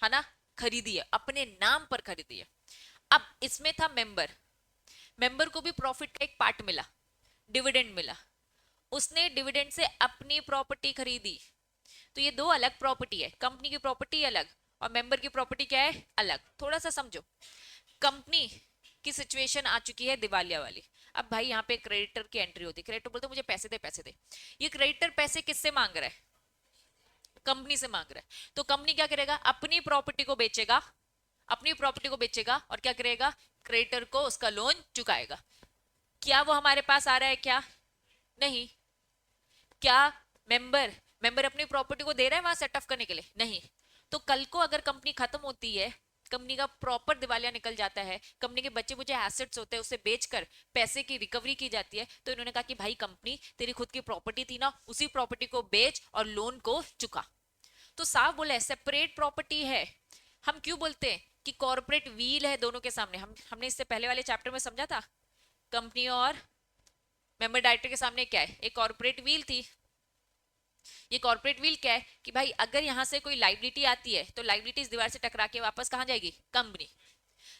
S1: है ना, खरीदी है, अपने नाम पर खरीदी है. अब इसमें था मेंबर. मेंबर को भी प्रॉफिट का एक पार्ट मिला, डिविडेंड मिला. उसने डिविडेंड से अपनी प्रॉपर्टी खरीदी. तो ये दो अलग प्रॉपर्टी है. कंपनी की प्रॉपर्टी अलग और मेंबर की प्रॉपर्टी क्या है? अलग. थोड़ा सा समझो. कंपनी की सिचुएशन आ चुकी है दिवालिया वाली. अब भाई यहाँ पे क्रेडिटर की एंट्री होती है. क्रेडिटर बोलते मुझे पैसे दे पैसे दे. ये क्रेडिटर पैसे किससे मांग रहा है? कंपनी से मांग रहा है. तो कंपनी क्या करेगा? अपनी प्रॉपर्टी को बेचेगा, अपनी प्रॉपर्टी को बेचेगा और क्या करेगा? क्रेडिटर को उसका लोन चुकाएगा. क्या वो हमारे पास आ रहा है? क्या नहीं. क्या मेंबर मेंबर अपनी प्रॉपर्टी को दे रहा है वहां सेट ऑफ करने के लिए? नहीं. तो कल को अगर कंपनी खत्म होती है, कंपनी का प्रॉपर दिवालिया निकल जाता है, कंपनी के बच्चे बुच्चे एसेट्स होते हैं, उसे बेचकर पैसे की रिकवरी की जाती है, तो इन्होंने कहा कि भाई कंपनी तेरी खुद की प्रॉपर्टी थी ना, उसी प्रॉपर्टी को बेच और लोन को चुका. तो साफ बोला है सेपरेट प्रॉपर्टी है. हम क्यों बोलते हैं कि कॉर्पोरेट व्हील है दोनों के सामने, हमने इससे पहले वाले चैप्टर में समझा था, कंपनी और मेंबर डायरेक्टर के सामने क्या है, एक कॉर्पोरेट व्हील थी। ये कॉर्पोरेट व्हील क्या है कि भाई अगर यहां से कोई लाइबिलिटी आती है तो लाइबिलिटी इस दीवार से टकरा के वापस कहां जाएगी, कंपनी।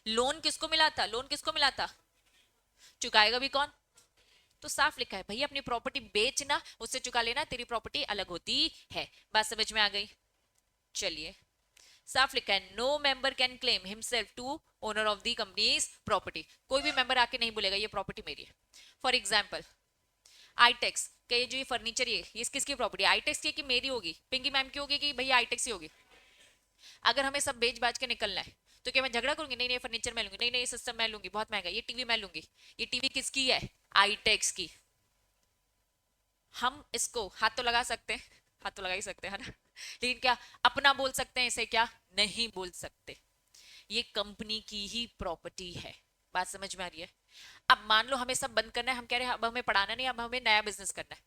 S1: लोन किसको मिला था, लोन किसको मिला था, चुकाएगा भी कौन, तो साफ लिखा है भैया अपनी प्रॉपर्टी बेचना, उससे चुका लेना, तेरी प्रॉपर्टी अलग होती है। बात समझ में आ गई। चलिए, साफ लिखा है, no member can claim himself to owner of the company's property. कोई भी मेंबर आके नहीं बोलेगा ये प्रॉपर्टी मेरी है। फॉर एग्जाम्पल आईटेक्स के ये जो ये फर्नीचर ये किसकी प्रॉपर्टी, आईटेक्स की कि मेरी होगी, पिंकी मैम की होगी कि भैया आईटेक्स की होगी। अगर हमें सब बेच बाज के निकलना है तो क्या मैं झगड़ा करूंगी, नहीं नहीं फर्नीचर मैं लूंगी, नहीं नहीं ये सिस्टम मैं लूंगी बहुत महंगा, ये टीवी मैं लूंगी, ये टीवी किसकी है, आईटेक्स की। हम इसको हाथ तो लगा सकते हैं, हाथ तो लगा ही सकते हैं है ना, लेकिन क्या अपना बोल सकते हैं इसे, क्या नहीं बोल सकते। ये कंपनी की ही प्रॉपर्टी है। बात समझ में आ रही है। अब मान लो हमें सब बंद करना है, हम कह रहे हैं अब हमें पढ़ाना नहीं, अब हमें नया बिजनेस करना है,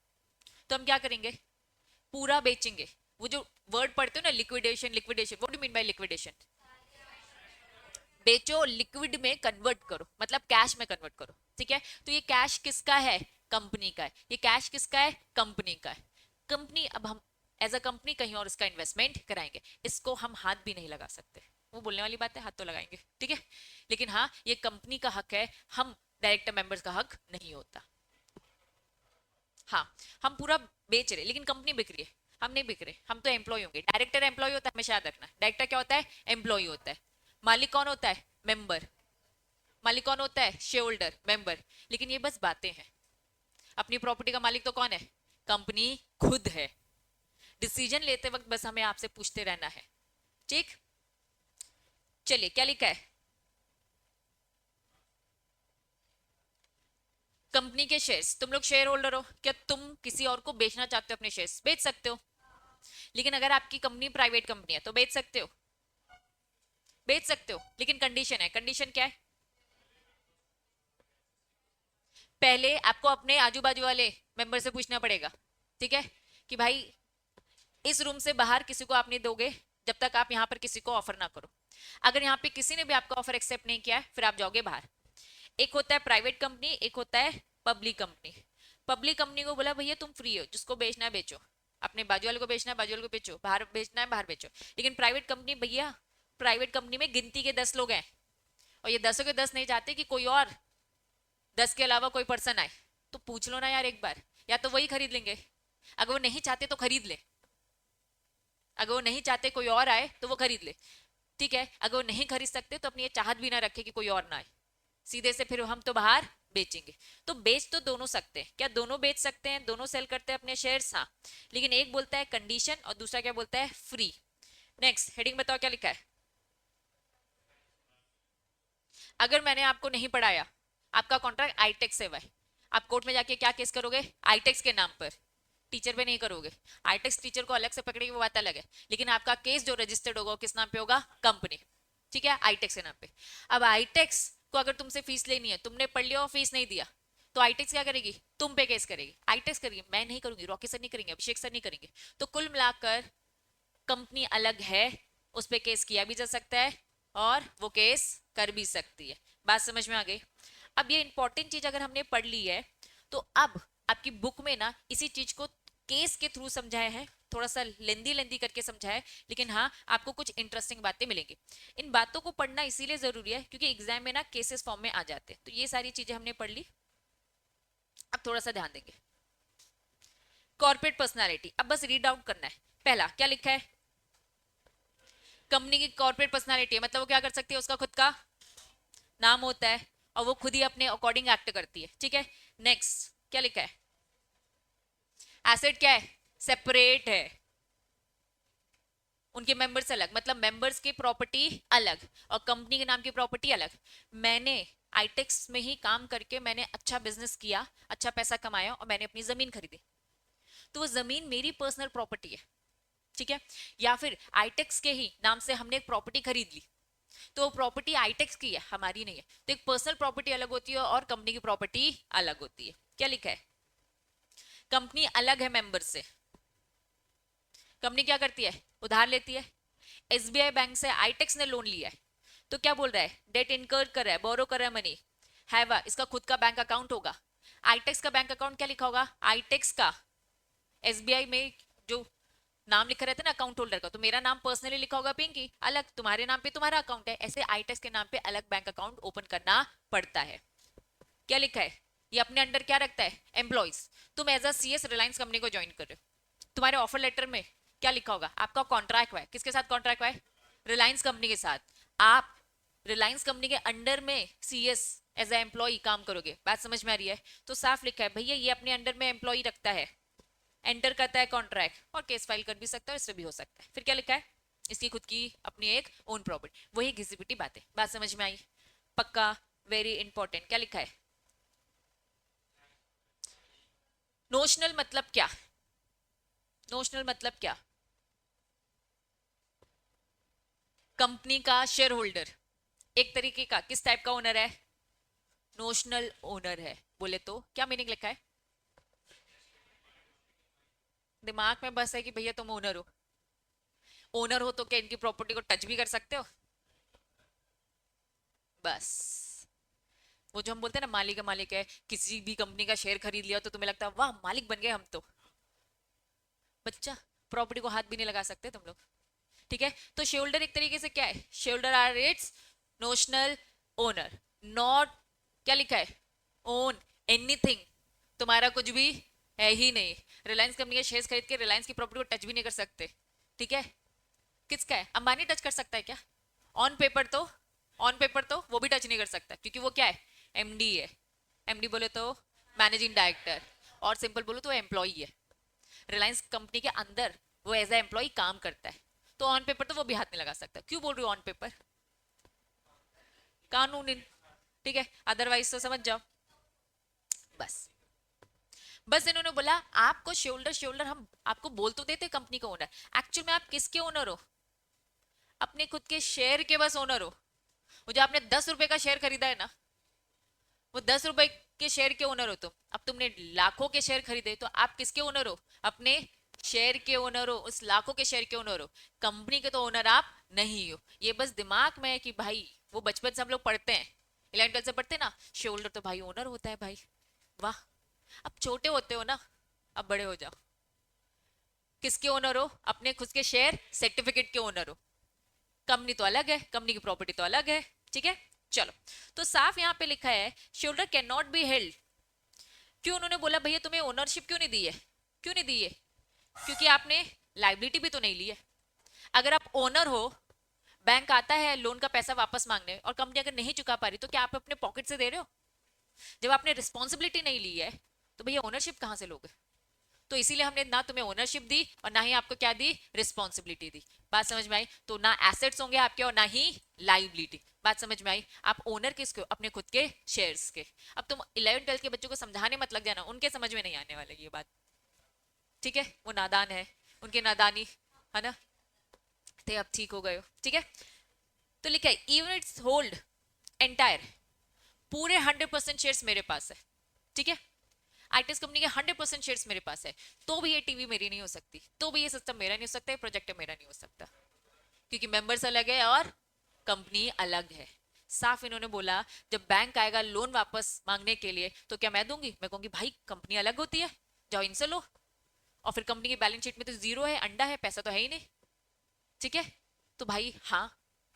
S1: तो हम क्या करेंगे, पूरा बेचेंगे। वो जो वर्ड पढ़ते हो ना liquidation, liquidation, what do mean bye liquidation, बेचो लिक्विड में कन्वर्ट करो, मतलब कैश में कन्वर्ट करो, ठीक है। तो ये कैश किसका है, कंपनी का है, ये कैश किसका है, कंपनी का है। कंपनी, अब हम एज अ कंपनी कहीं और इसका इन्वेस्टमेंट कराएंगे, इसको हम हाथ भी नहीं लगा सकते। वो बोलने वाली बात है, हाथ तो लगाएंगे, ठीक है, लेकिन हाँ ये कंपनी का हक है, हम डायरेक्टर मेंबर्स का हक नहीं होता। हाँ, हम पूरा बेच रहे लेकिन कंपनी बिक रही है, हम नहीं बिक रहे, हम तो एम्प्लॉय होंगे। डायरेक्टर एम्प्लॉय होता है, हमेशा याद रखना, डायरेक्टर क्या होता है, एम्प्लॉय होता है। मालिक कौन होता है, मेंबर। मालिक कौन होता है, शेयर होल्डर, मेंबर। लेकिन ये बस बातें हैं, अपनी प्रॉपर्टी का मालिक तो कौन है, कंपनी खुद है। डिसीजन लेते वक्त बस हमें आपसे पूछते रहना है, ठीक। चलिए क्या लिखा है, कंपनी के शेयर्स, तुम लोग शेयर होल्डर हो, क्या तुम किसी और को बेचना चाहते हो, अपने शेयर्स बेच सकते हो। लेकिन अगर आपकी कंपनी प्राइवेट कंपनी है तो बेच सकते हो, बेच सकते हो, लेकिन कंडीशन है, कंडीशन क्या है, पहले आपको अपने आजू बाजू वाले मेंबर से पूछना पड़ेगा, ठीक है, कि भाई इस रूम से बाहर किसी को आप नहीं दोगे जब तक आप यहाँ पर किसी को ऑफर ना करो। अगर यहाँ पे किसी ने भी आपका ऑफर एक्सेप्ट नहीं किया है फिर आप जाओगे बाहर। एक होता है प्राइवेट कंपनी, एक होता है पब्लिक कंपनी। पब्लिक कंपनी को बोला भैया तुम फ्री हो, जिसको बेचना है बेचो, अपने बाजू वाले को बेचना है बाजू वाले को बेचो, बाहर बेचना है बाहर बेचो। लेकिन प्राइवेट कंपनी, भैया प्राइवेट कंपनी में गिनती के 10 लोग हैं और ये 10 के 10 नहीं चाहते कि कोई और 10 के अलावा कोई पर्सन आए। तो पूछ लो ना यार एक बार, या तो वही खरीद लेंगे, अगर वो नहीं चाहते तो खरीद ले, अगर वो नहीं चाहते कोई और आए तो वो खरीद ले, ठीक है। अगर वो नहीं खरीद सकते तो अपनी ये चाहत भी ना रखे कि कोई और ना आए, सीधे से फिर हम तो बाहर बेचेंगे। तो बेच तो दोनों सकते हैं, क्या दोनों बेच सकते हैं, दोनों सेल करते हैं अपने शेयर्स, हाँ। लेकिन एक बोलता है कंडीशन और दूसरा क्या बोलता है, फ्री। नेक्स्ट हेडिंग बताओ क्या लिखा है। अगर मैंने आपको नहीं पढ़ाया, आपका कॉन्ट्रैक्ट आईटेक्स से हुआ है, आप कोर्ट में जाके क्या केस करोगे, आईटेक्स के नाम पर, टीचर पे नहीं करोगे। आईटेक्स टीचर को अलग से पकड़ेगी वो बात अलग है, लेकिन आपका केस जो रजिस्टर्ड होगा किस नाम पे होगा, कंपनी, ठीक है, आईटेक्स के नाम पे। अब आईटेक्स को अगर तुमसे फीस लेनी है, तुमने पढ़ लिया और फीस नहीं दिया, तो आईटेक्स क्या करेगी, तुम पे केस करेगी, आईटेक्स करेगी, मैं नहीं करूंगी, रॉकी सर नहीं करेंगे, अभिषेक सर नहीं करेंगे। तो कुल मिलाकर कंपनी अलग है, उस पर केस किया भी जा सकता है और वो केस कर भी सकती है। बात समझ में आ गई। अब ये इंपॉर्टेंट चीज अगर हमने पढ़ ली है तो अब आपकी बुक में ना इसी चीज को केस के थ्रू समझाया है, थोड़ा सा लेंदी लेंदी करके समझाया है, लेकिन हाँ आपको कुछ इंटरेस्टिंग बातें मिलेंगी। इन बातों को पढ़ना इसीलिए जरूरी है क्योंकि एग्जाम में ना केसेस फॉर्म में आ जाते हैं। तो ये सारी चीजें हमने पढ़ ली, अब थोड़ा सा ध्यान देंगे। कॉर्पोरेट पर्सनालिटी, अब बस रीड आउट करना है। पहला क्या लिखा है, कंपनी की कॉर्पोरेट पर्सनालिटी मतलब वो क्या कर सकती है, उसका खुद का नाम होता है और वो खुद ही अपने अकॉर्डिंग एक्ट करती है, ठीक है। नेक्स्ट क्या लिखा है, एसेट क्या है, सेपरेट है, उनके मेंबर्स अलग, मतलब मेंबर्स की प्रॉपर्टी अलग और कंपनी के नाम की प्रॉपर्टी अलग। मैंने आईटेक्स में ही काम करके मैंने अच्छा बिजनेस किया, अच्छा पैसा कमाया और मैंने अपनी जमीन खरीदी, तो वो जमीन मेरी पर्सनल प्रॉपर्टी है, ठीक है। या फिर आईटेक्स के ही नाम से हमने एक प्रॉपर्टी खरीद ली, तो प्रॉपर्टी आईटेक्स की है, हमारी नहीं है। तो एक पर्सनल प्रॉपर्टी अलग होती है और कंपनी की प्रॉपर्टी अलग होती है। क्या लिखा है, कंपनी अलग है मेंबर से। कंपनी क्या करती है, उधार लेती है। एसबीआई बैंक से आईटेक्स ने लोन लिया है, तो क्या बोल रहा है, डेट इनकर कर रहा है, बोरो कर रहा है मनी, हैव इसका खुद का बैंक अकाउंट होगा। आईटेक्स का बैंक अकाउंट क्या लिखा होगा, आईटेक्स का एसबीआई में जो नाम लिखा रहता है ना अकाउंट होल्डर का, तो मेरा नाम पर्सनली लिखा होगा पिंकी, अलग तुम्हारे नाम पे तुम्हारा अकाउंट है, ऐसे आईटेक्स के नाम पे अलग बैंक अकाउंट ओपन करना पड़ता है। क्या लिखा है, ये अपने अंडर क्या रखता है, एम्प्लॉइज। तुम as a CS Reliance company को ज्वाइन कर रहे हो, तुम्हारे ऑफर लेटर में क्या लिखा होगा, आपका कॉन्ट्रैक्ट हुआ है, किसके साथ कॉन्ट्रैक्ट हुआ है, रिलायंस कंपनी के साथ। आप रिलायंस कंपनी के अंडर में सीएस एज ए एम्प्लॉय काम करोगे, बात समझ में आ रही है। तो साफ लिखा है भैया ये अपने अंडर में एम्प्लॉय रखता है, एंटर करता है कॉन्ट्रैक्ट, और केस फाइल कर भी सकता है, इससे भी हो सकता है। फिर क्या लिखा है, इसकी खुद की अपनी एक ओन प्रॉपर्टी, वही घिसी पिटी बातें, बात समझ में आई। पक्का, वेरी इंपॉर्टेंट। क्या लिखा है, नोशनल मतलब क्या, नोशनल मतलब क्या, कंपनी का शेयर होल्डर, एक तरीके का किस टाइप का ओनर है, नोशनल ओनर है। बोले तो क्या मीनिंग लिखा है, दिमाग में बस है कि भैया तुम ओनर हो, ओनर हो तो क्या इनकी प्रॉपर्टी को टच भी कर सकते हो, बस। वो जो हम बोलते हैं ना मालिक है, किसी भी कंपनी का शेयर खरीद लिया तो तुम्हें लगता है वाह मालिक बन गए हम तो, बच्चा प्रॉपर्टी को हाथ भी नहीं लगा सकते तुम लोग। ठीक है, तो शेयर होल्डर एक तरीके से क्या है, share holder are its notional owner, not क्या लिखा है, ओन एनीथिंग, तुम्हारा कुछ भी है ही नहीं। रिलायंस कंपनी के शेयर्स खरीद के रिलायंस की प्रॉपर्टी को टच भी नहीं कर सकते। ठीक है, किसका है, अंबानी टच कर सकता है क्या, ऑन पेपर तो, ऑन पेपर तो वो भी टच नहीं कर सकता, क्योंकि वो क्या है, एमडी है। एमडी बोले तो मैनेजिंग डायरेक्टर, और सिंपल बोलो तो एम्प्लॉई है। रिलायंस कंपनी के अंदर वो एज ए एम्प्लॉय काम करता है, तो ऑन पेपर तो वो भी हाथ नहीं लगा सकता। क्यों बोल रही हूँ ऑन पेपर, कानून। ठीक है, अदरवाइज तो समझ जाओ। बस बस इन्होंने बोला आपको शेयर होल्डर हम आपको बोल तो देते कंपनी का ओनर, एक्चुअल में आप किसके ओनर हो, अपने खुद के शेयर के बस ओनर हो। वो जो आपने 10 रुपए का शेयर खरीदा है ना, वो 10 रुपए के शेयर के ओनर हो तुम। अब तुमने लाखों के शेयर खरीदे तो आप किसके ओनर हो, अपने शेयर के ओनर हो, उस लाखों के शेयर के ओनर हो, कंपनी के तो ओनर आप नहीं हो। ये बस दिमाग में है कि भाई वो बचपन से हम लोग पढ़ते हैं, 11th 12th से पढ़ते ना, शेयर होल्डर तो भाई ओनर होता है भाई, वाह। अब छोटे होते हो ना, अब बड़े हो जाओ, किसके ओनर हो, अपने खुद के शेयर सर्टिफिकेट के ओनर हो। कंपनी तो अलग है, कंपनी की प्रॉपर्टी तो अलग है। ठीक है, चलो। तो साफ यहाँ पे लिखा है shoulder can not be held. क्यों उन्होंने बोला भैया तुम्हें ओनरशिप क्यों नहीं दी है, क्यों नहीं दी है, क्योंकि आपने लाइबिलिटी भी तो नहीं ली है। अगर आप ओनर हो, बैंक आता है लोन का पैसा वापस मांगने, और कंपनी अगर नहीं चुका पा रही तो क्या आप अपने पॉकेट से दे रहे हो, जब आपने रिस्पॉन्सिबिलिटी नहीं ली है तो भैया ओनरशिप कहां से लोगे। तो इसीलिए हमने ना तुम्हें ओनरशिप दी और ना ही आपको क्या दी, रिस्पॉन्सिबिलिटी दी। बात समझ में आई, तो ना एसेट्स होंगे आपके और ना ही लाइबिलिटी। बात समझ में आई, आप ओनर किसके हो, अपने खुद के शेयर्स के। अब तुम 11th 12th के बच्चों को समझाने मत लग जाना, उनके समझ में नहीं आने वाले ये बात। ठीक है, वो नादान है, उनकी नादानी है ना, थे अब ठीक हो गए हो। ठीक है, तो लिखा है इवन इट्स होल्ड एंटायर, पूरे 100% शेयर्स मेरे पास है। ठीक है, आईटीएस कंपनी के 100% शेयर्स मेरे पास है, तो भी ये टीवी मेरी नहीं हो सकती, तो भी ये सिस्टम मेरा नहीं हो सकता, ये प्रोजेक्टर मेरा नहीं हो सकता, क्योंकि मेंबर्स अलग है और कंपनी अलग है। साफ इन्होंने बोला जब बैंक आएगा लोन वापस मांगने के लिए तो क्या मैं दूंगी, मैं कहूंगी भाई कंपनी अलग होती है, जाओ इनसे लो। और फिर कंपनी की बैलेंस शीट में तो जीरो है, अंडा है, पैसा तो है ही नहीं। ठीक है, तो भाई हाँ,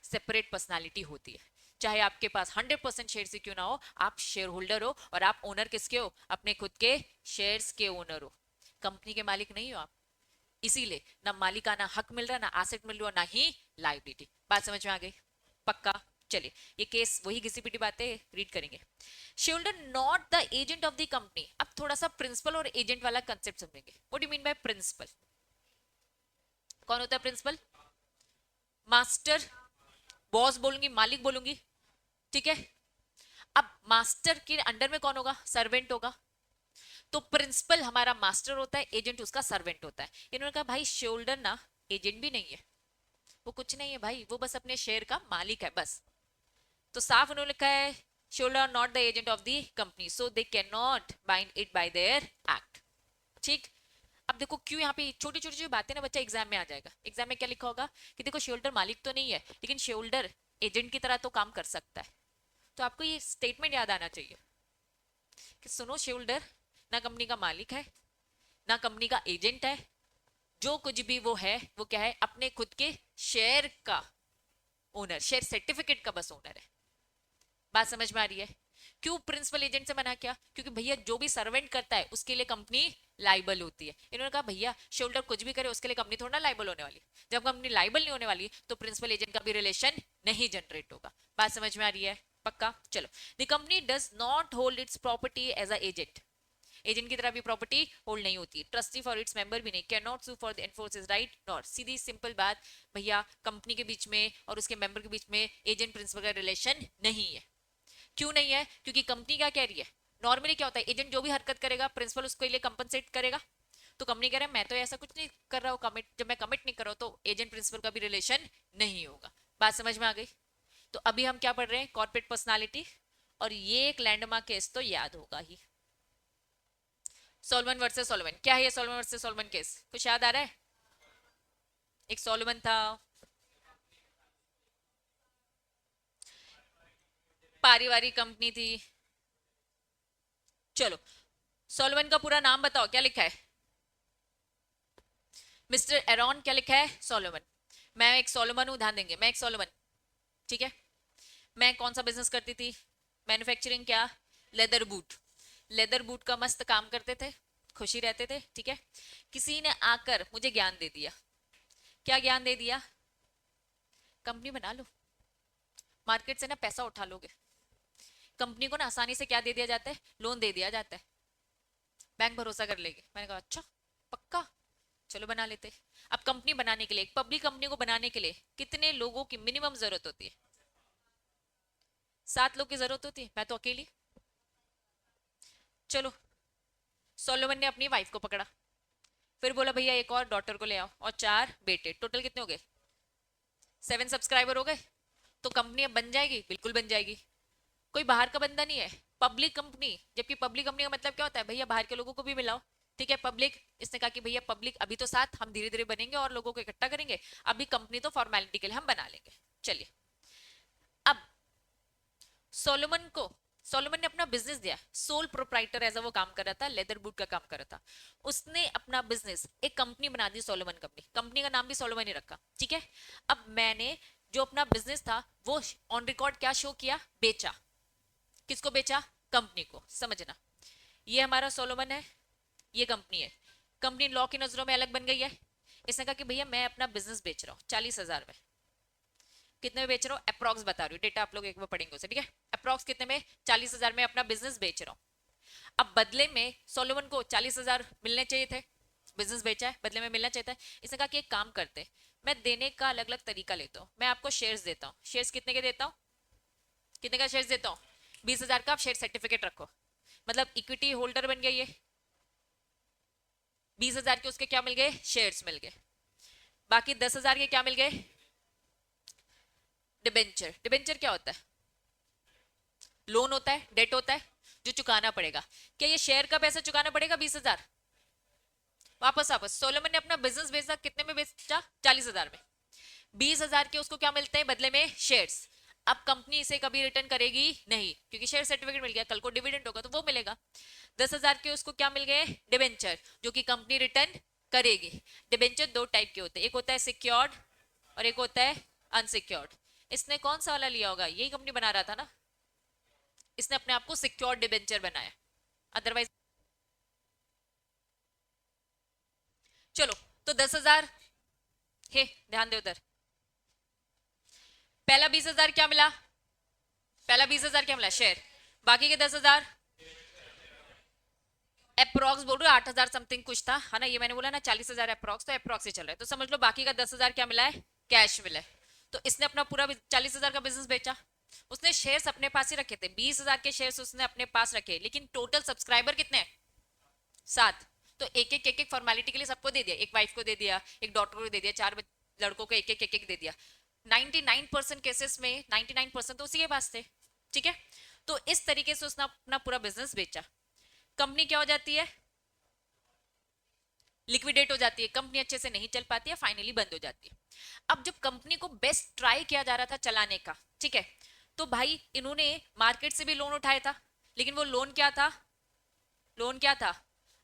S1: सेपरेट पर्सनालिटी होती है, चाहे आपके पास 100% शेयर से क्यों ना हो, आप शेयर होल्डर हो और आप ओनर किसके हो, अपने खुद के शेयर्स के ओनर हो, कंपनी के मालिक नहीं हो आप। इसीलिए ना मालिकाना हक मिल रहा, ना एसेट मिल रहा, ना ही लाइबिलिटी। बात समझ में आ गई, पक्का। चलिए, ये केस वही घिसी पिटी बातें रीड करेंगे। Share not the agent of the company. अब थोड़ा सा प्रिंसिपल और एजेंट वाला कंसेप्ट समझेंगे। What do mean by principal, कौन होता है प्रिंसिपल, मास्टर, बॉस बोलूंगी, मालिक बोलूंगी। ठीक है, अब मास्टर के अंडर में कौन होगा, सर्वेंट होगा। तो प्रिंसिपल हमारा मास्टर होता है, एजेंट उसका सर्वेंट होता है। इन्होंने कहा भाई शोल्डर ना एजेंट भी नहीं है, वो कुछ नहीं है भाई, वो बस अपने शेयर का मालिक है बस। तो साफ उन्होंने लिखा है shareholder are not the agent of the company, so they can not bind it by their act. ठीक, अब देखो क्यों यहाँ पे छोटी छोटी जो बातें ना बच्चा एग्जाम में आ जाएगा। एग्जाम में क्या लिखा होगा कि देखो शेयर होल्डर मालिक तो नहीं है, लेकिन शेयर होल्डर एजेंट की तरह तो काम कर सकता है। तो आपको ये स्टेटमेंट याद आना चाहिए कि सुनो शेयर होल्डर ना कंपनी का मालिक है ना कंपनी का एजेंट है, जो कुछ भी वो है वो क्या है, अपने खुद के शेयर का ओनर, शेयर सर्टिफिकेट का बस ओनर है। बात समझ में आ रही है? क्यों प्रिंसिपल एजेंट से मना किया? क्योंकि भैया जो भी सर्वेंट करता है उसके लिए कंपनी लाइबल होती है। इन्होंने कहा भैया शोल्डर कुछ भी करे उसके लिए कंपनी थोड़ा ना लाइबल होने वाली। जब कंपनी लाइबल नहीं होने वाली तो प्रिंसिपल एजेंट का भी रिलेशन नहीं जनरेट होगा। बात समझ में आ रही है? पक्का? चलो, the company does not hold its property as a agent. Agent की तरह भी प्रॉपर्टी होल्ड नहीं होती। ट्रस्टी फॉर इट्स मेंबर भी नहीं, can not sue for the enforce is right not. सीधी सिंपल बात भैया, कंपनी के बीच में और उसके मेंबर के बीच में एजेंट प्रिंसिपल का रिलेशन नहीं है। क्यों नहीं है? क्योंकि कंपनी क्या कह रही है, नॉर्मली क्या होता है, एजेंट जो भी हरकत करेगा प्रिंसिपल उसके लिए कंपनसेट करेगा। तो कंपनी कह रहा है मैं तो ऐसा कुछ नहीं कर रहा हूँ कमिट, जब मैं कमिट नहीं कर रहा हूँ तो एजेंट प्रिंसिपल का भी रिलेशन नहीं होगा। बात समझ में आ गई? तो अभी हम क्या पढ़ रहे हैं, कॉर्पोरेट पर्सनालिटी। और ये एक लैंडमार्क केस तो याद होगा ही, सोलोमन वर्सेस सोलोमन। क्या है ये सोलोमन वर्सेस सोलोमन केस? कुछ याद आ रहा है? एक सोलोमन था, पारिवारिक कंपनी थी। चलो, सोलोमन का पूरा नाम बताओ, क्या लिखा है? मिस्टर एरॉन, क्या लिखा है? सोलोमन। मैं एक सोलोमन हूं, ध्यान देंगे, मैं एक सोलोमन। ठीक है। मैं कौन सा बिजनेस करती थी? मैन्युफैक्चरिंग। क्या? Leather boot. लेदर बूट का मस्त काम करते थे, खुशी रहते थे। ठीक है। किसी ने आकर मुझे ज्ञान दे दिया। क्या ज्ञान दे दिया? कंपनी बना लो, मार्केट से ना पैसा उठा लोगे। कंपनी को ना आसानी से क्या दे दिया जाता है, लोन दे दिया जाता है, बैंक भरोसा कर लेगी। मैंने कहा अच्छा, पक्का, चलो बना लेते। अब कंपनी बनाने के लिए, एक पब्लिक कंपनी को बनाने के लिए कितने लोगों की मिनिमम जरूरत होती है? 7 लोग की जरूरत होती है, मैं तो अकेली। चलो, सोलोमन ने अपनी वाइफ को पकड़ा, फिर बोला भैया एक और डॉटर को ले आओ, और 4 बेटे, टोटल कितने हो गए? 7 सब्सक्राइबर हो गए। तो कंपनी अब बन जाएगी? बिल्कुल बन जाएगी। कोई बाहर का बंदा नहीं है, पब्लिक कंपनी। जबकि पब्लिक कंपनी का मतलब क्या होता है भैया, बाहर के लोगों को भी मिलाओ। ठीक है, पब्लिक। इसने कहा कि भैया पब्लिक अभी तो साथ, हम धीरे धीरे बनेंगे और लोगों को इकट्ठा करेंगे, अभी कंपनी तो फॉर्मेलिटी के लिए हम बना लेंगे। चलिए, अब सोलोमन को, सोलोमन ने अपना बिजनेस दिया, सोल प्रोप्राइटर एज वो काम कर रहा था, लेदर बूट का काम कर रहा था। उसने अपना बिजनेस एक कंपनी बना दी, सोलोमन कंपनी। कंपनी का नाम भी सोलोमन ही रखा। ठीक है। अब मैंने जो अपना बिजनेस था वो ऑन रिकॉर्ड क्या शो किया, बेचा। किसको बेचा? कंपनी को। समझना, ये हमारा सोलोमन है, ये कंपनी है। कंपनी लॉ की नजरों में अलग बन गई है। इसने कहा कि भैया मैं अपना बिजनेस बेच रहा हूँ 40,000 में। कितने में बेच रहा हूँ? अप्रॉक्स बता रही हूँ, डेटा आप लोग एक बार पढ़ेंगे उसे। ठीक है, अप्रॉक्स कितने में? 40,000 में अपना बिजनेस बेच रहा हूँ। अब बदले में सोलोमन को 40,000 मिलने चाहिए थे, बिजनेस बेचा है, बदले में मिलना चाहिए था। इसने कहा कि एक काम करते, मैं देने का अलग अलग तरीका लेता हूँ, मैं आपको शेयर्स देता हूँ। शेयर्स कितने के देता हूँ? कितने का शेयर्स देता हूँ? 20,000 का। आप शेयर सर्टिफिकेट रखो, मतलब इक्विटी होल्डर बन गई है। 20,000 के उसके क्या मिल गए? शेयर्स मिल गए। बाकी 10,000 के क्या मिल गए? डिबेंचर। डिबेंचर क्या होता है? लोन होता है, डेट होता है जो चुकाना पड़ेगा। क्या ये शेयर का पैसा चुकाना पड़ेगा? 20,000 वापस वापस। सोलोमन ने अपना बिजनेस बेचा, कितने में बेचा? 40,000 में। 20,000 के उसको क्या मिलते हैं बदले में? शेयर्स। अब कंपनी इसे कभी रिटर्न करेगी नहीं, क्योंकि शेयर सर्टिफिकेट मिल गया, कल को डिविडेंड होगा तो वो मिलेगा। 10,000 के उसको क्या मिल गए? डिबेंचर, जो कि कंपनी रिटर्न करेगी। डिबेंचर 2 टाइप के होते हैं, एक होता है सिक्योर्ड और एक होता है अनसिक्योर्ड। इसने कौन सा वाला लिया होगा? यही कंपनी बना रहा था ना, इसने अपने आप को सिक्योर्ड डिबेंचर बनाया, अदरवाइज। चलो, तो 10,000 है, ध्यान दे उधर। पहला 20,000 क्या मिला? पहला 20,000 क्या मिला? शेयर। बाकी के 10,000 अप्रॉक्स बोल रहे हो, 8,000 समथिंग कुछ था, है ना? ये मैंने बोला ना 40,000 अप्रॉक्स, तो अप्रॉक्स ही चल रहा है, तो समझ लो बाकी का 10,000 क्या मिला है? कैश मिला है। तो इसने अपना पूरा 40,000 का बिजनेस बेचा। उसने शेयर्स अपने पास ही रखे थे, 20,000 के शेयर्स उसने अपने पास रखे, लेकिन टोटल सब्सक्राइबर कितने हैं? 7। तो एक एक फॉर्मेलिटी के लिए सबको दे दिया, एक वाइफ को दे दिया, एक डॉटर को दे दिया, 4 लड़कों को एक एक दे दिया। 99% केसेस में 99% तो उसी के पास थे। ठीक है। तो इस तरीके से उसने अपना पूरा बिजनेस बेचा। कंपनी क्या हो जाती है? लिक्विडेट हो जाती है, कंपनी अच्छे से नहीं चल पाती है, फाइनली बंद हो जाती है। अब जब कंपनी को बेस्ट ट्राई किया जा रहा था चलाने का, ठीक है, तो भाई इन्होंने मार्केट से भी लोन उठाया था, लेकिन वो लोन क्या था, लोन क्या था,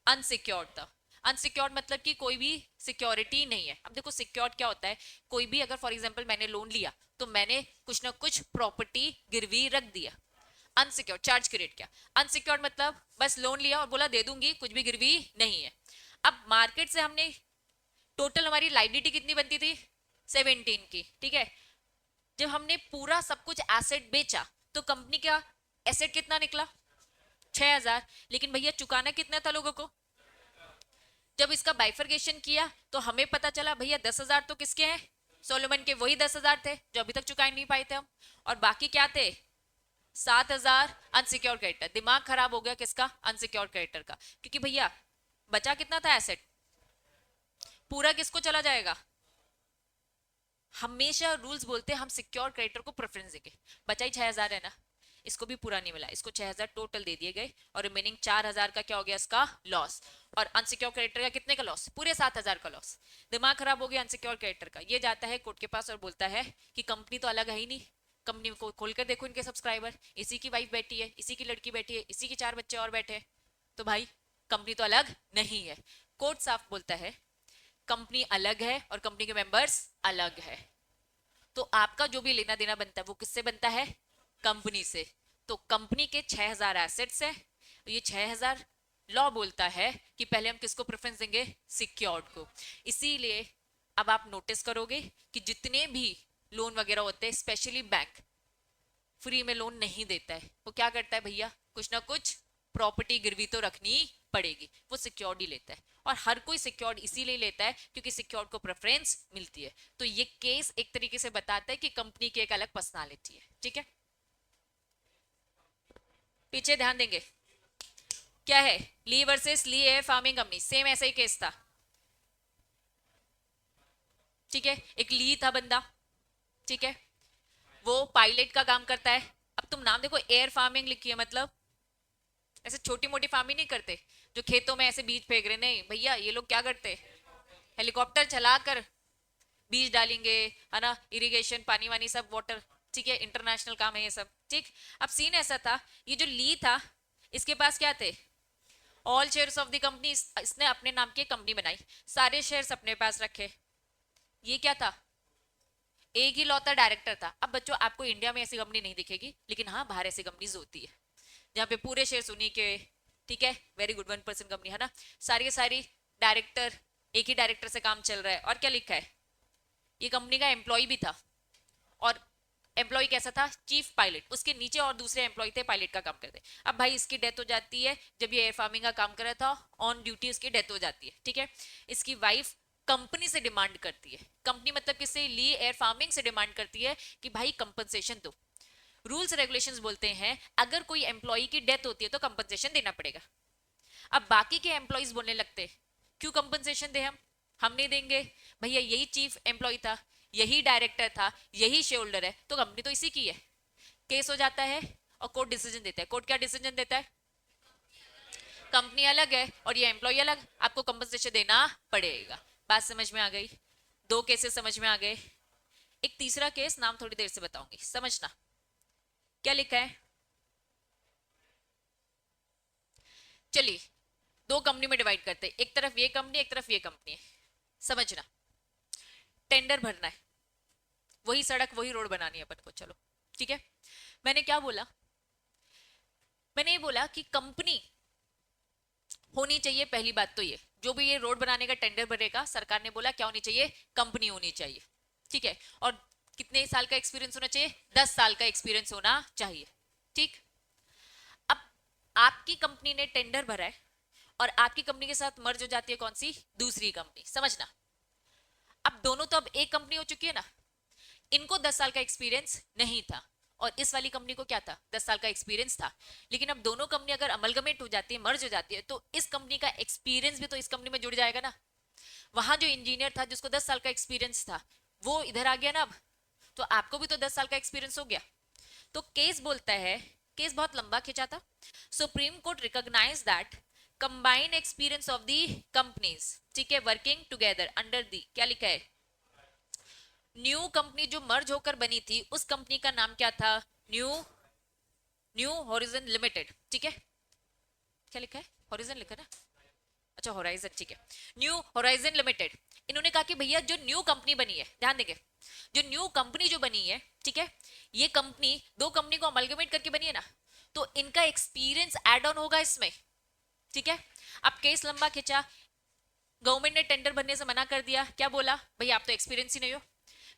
S1: अनसिक्योर्ड था। अनसिक्योर्ड मतलब कि कोई भी सिक्योरिटी नहीं है। अब देखो सिक्योर्ड क्या होता है, कोई भी अगर फॉर एग्जांपल मैंने लोन लिया तो मैंने कुछ ना कुछ प्रॉपर्टी गिरवी रख दिया। अनसिक्योर्ड चार्ज क्रिएट किया। अनसिक्योर्ड मतलब बस लोन लिया और बोला दे दूंगी, कुछ भी गिरवी नहीं है। अब मार्केट से हमने टोटल हमारी लाइबिलिटी कितनी बनती थी, 17 की, ठीक है। जब हमने पूरा सब कुछ एसेट बेचा तो कंपनी का एसेट कितना निकला, 6,000। लेकिन भैया चुकाना कितना था लोगों को। जब इसका बाइफर्गेशन किया तो हमें पता चला भैया 10,000 तो किसके हैं, सोलोमन के, वही 10,000 थे जो अभी तक चुका नहीं पाए थे हम। और बाकी क्या थे, 7,000 अनसिक्योर्ड क्रेडिटर। दिमाग खराब हो गया किसका, अनसिक्योर्ड क्रेडिटर का, क्योंकि भैया बचा कितना था एसेट, पूरा किसको चला जाएगा। हमेशा रूल्स बोलते हैं हम सिक्योर क्रेडिटर को प्रेफरेंस देंगे। बचा ही 6,000 है ना, इसको भी पूरा नहीं मिला, इसको 6,000 टोटल दे दिए गए और रिमेनिंग 4,000 का क्या हो गया, इसका लॉस। और अनसिक्योर क्रेडिटर का कितने का लॉस, पूरे 7,000 का लॉस। दिमाग खराब हो गया अनसिक्योर क्रेडिटर का। ये जाता है कोर्ट के पास और बोलता है कि कंपनी तो अलग है ही नहीं, कंपनी को खोलकर देखो, इनके सब्सक्राइबर, इसी की वाइफ बैठी है, इसी की लड़की बैठी है, इसी के 4 बच्चे और बैठे हैं, तो भाई कंपनी तो अलग नहीं है। कोर्ट साफ बोलता है कंपनी अलग है और कंपनी के मेंबर्स अलग है। तो आपका जो भी लेना देना बनता है वो किससे बनता है, कंपनी से। तो कंपनी के 6,000 एसेट्स है, तो ये 6,000 लॉ बोलता है कि पहले हम किसको प्रेफरेंस देंगे, सिक्योर्ड को। इसीलिए अब आप नोटिस करोगे कि जितने भी लोन वगैरह होते हैं, स्पेशली बैंक फ्री में लोन नहीं देता है। वो क्या करता है भैया, कुछ ना कुछ प्रॉपर्टी गिरवी तो रखनी पड़ेगी, वो सिक्योर्ड ही लेता है। और हर कोई सिक्योर्ड इसीलिए लेता है क्योंकि सिक्योर्ड को प्रेफरेंस मिलती है। तो ये केस एक तरीके से बताता है कि कंपनी की एक अलग पर्सनालिटी है, ठीक है। पीछे ध्यान देंगे, क्या है, ली वर्सेस ली एयर फार्मिंग कंपनी, सेम ऐसा ही केस था, ठीक है। एक ली था बंदा, ठीक है, वो पायलट का काम करता है। अब तुम नाम देखो, एयर फार्मिंग लिखी है, मतलब ऐसे छोटी मोटी फार्मिंग नहीं करते जो खेतों में ऐसे बीज फेंक रहे, नहीं भैया, ये लोग क्या करते, हेलीकॉप्टर चलाकर बीज डालेंगे, है ना, इरिगेशन, पानी वानी सब, वाटर, ठीक है, इंटरनेशनल काम है ये सब, ठीक। अब सीन ऐसा था, ये जो ली था इसके पास क्या थे, all shares of the company. इसने अपने नाम की कंपनी बनाई, सारे शेयर्स अपने पास रखे। ये क्या था, एक ही लौता डायरेक्टर था। अब बच्चों आपको इंडिया में ऐसी कंपनी नहीं दिखेगी, लेकिन हाँ बाहर ऐसी कंपनीज होती है जहाँ पे पूरे शेयर्स उन्हीं के, ठीक है, वेरी गुड, 1% कंपनी है ना, सारी सारी डायरेक्टर, एक ही डायरेक्टर से काम चल रहा है। और क्या लिखा है, ये कंपनी का एम्प्लॉय भी था। और एम्प्लॉय कैसा था, चीफ पायलट, उसके नीचे और दूसरे एम्प्लॉय थे पायलट का काम करते। अब भाई इसकी डेथ हो जाती है, जब ये एयर फार्मिंग का काम कर रहा था ऑन ड्यूटी, उसकी डेथ हो जाती है, ठीक है। इसकी वाइफ कंपनी से डिमांड करती है, कंपनी मतलब किससे, ली एयर फार्मिंग से डिमांड करती है कि भाई कंपनसेशन दो। रूल्स रेगुलेशंस बोलते हैं अगर कोई एम्प्लॉय की डेथ होती है तो कंपनसेशन देना पड़ेगा। अब बाकी के एम्प्लॉयज बोलने लगते क्यों कंपनसेशन दे, हम नहीं देंगे भैया, यही चीफ एम्प्लॉय था, यही डायरेक्टर था, यही शेयर होल्डर है, तो कंपनी तो इसी की है। केस हो जाता है और कोर्ट डिसीजन देता है। कोर्ट क्या डिसीजन देता है, कंपनी अलग है और ये एम्प्लॉय अलग, आपको कंपनसेशन देना पड़ेगा। बात समझ में आ गई, दो केसेस समझ में आ गए। एक तीसरा केस नाम थोड़ी देर से बताऊंगी, समझना क्या लिखा है। चलिए दो कंपनी में डिवाइड करते हैं, एक तरफ ये कंपनी, एक तरफ ये कंपनी है। समझना, टेंडर भरना है, वही सड़क वही रोड बनानी है अपन को, चलो ठीक है। मैंने क्या बोला, मैंने ये बोला कि कंपनी होनी चाहिए, पहली बात तो ये, जो भी ये रोड बनाने का टेंडर भरेगा, सरकार ने बोला क्या होनी चाहिए, कंपनी होनी चाहिए, ठीक है। और कितने साल का एक्सपीरियंस होना चाहिए, 10 साल का एक्सपीरियंस होना चाहिए, ठीक। अब आपकी कंपनी ने टेंडर भरा है और आपकी कंपनी के साथ मर्ज हो जाती है कौन सी, दूसरी कंपनी, समझना। अब दोनों तो अब एक कंपनी हो चुकी है ना, इनको 10 साल का एक्सपीरियंस नहीं था और इस वाली कंपनी को क्या था, 10 साल का एक्सपीरियंस था। लेकिन अब दोनों कंपनी अगर अमलगमेट हो जाती है, मर्ज हो जाती है, तो इस कंपनी का एक्सपीरियंस भी तो इस कंपनी में जुड़ जाएगा ना। वहां जो इंजीनियर था जिसको 10 साल का एक्सपीरियंस था, वो इधर आ गया ना अब, तो आपको भी तो 10 साल का एक्सपीरियंस हो गया। तो केस बोलता है, केस बहुत लंबा खिंचा था। Supreme court recognise that combine experience of the companies, ठीक है, वर्किंग टुगेदर अंडर दी, क्या लिखा है, न्यू कंपनी जो मर्ज होकर बनी थी उस कंपनी का नाम क्या था, न्यू न्यू हॉरिजन लिमिटेड, ठीक है, क्या लिखा है, हॉरिजन लिखा ना, अच्छा होराइजन, ठीक है, न्यू होराइजन लिमिटेड। इन्होंने कहा कि भैया जो न्यू कंपनी बनी है, ध्यान देंगे, जो न्यू कंपनी जो बनी है, ठीक है, ये कंपनी दो कंपनी को अमलगमेट करके बनी है ना, तो इनका एक्सपीरियंस एड ऑन होगा इसमें, ठीक है। अब केस लंबा खिंचा, गवर्नमेंट ने टेंडर भरने से मना कर दिया, क्या बोला, भाई आप तो एक्सपीरियंस ही नहीं हो।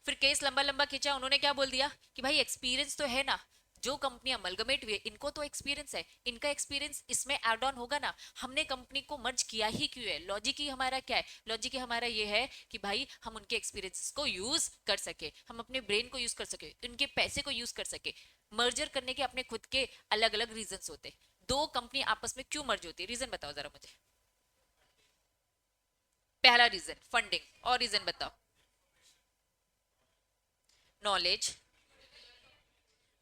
S1: फिर केस लंबा लंबा खींचा, उन्होंने क्या बोल दिया कि भाई एक्सपीरियंस तो है ना, जो कंपनी अमलगमेट हुई इनको तो एक्सपीरियंस है, इनका एक्सपीरियंस इसमें एड ऑन होगा ना, हमने कंपनी को मर्ज किया ही क्यों है, लॉजिक ही हमारा क्या है, लॉजिक ही हमारा ये है कि भाई हम उनके एक्सपीरियंस को यूज कर सके, हम अपने ब्रेन को यूज कर सके, उनके पैसे को यूज कर सके। मर्जर करने के अपने खुद के अलग अलग रीजन होते, दो कंपनी आपस में क्यों मर्ज होती है, रीजन बताओ जरा मुझे। पहला रीजन फंडिंग, और रीजन बताओ, नॉलेज,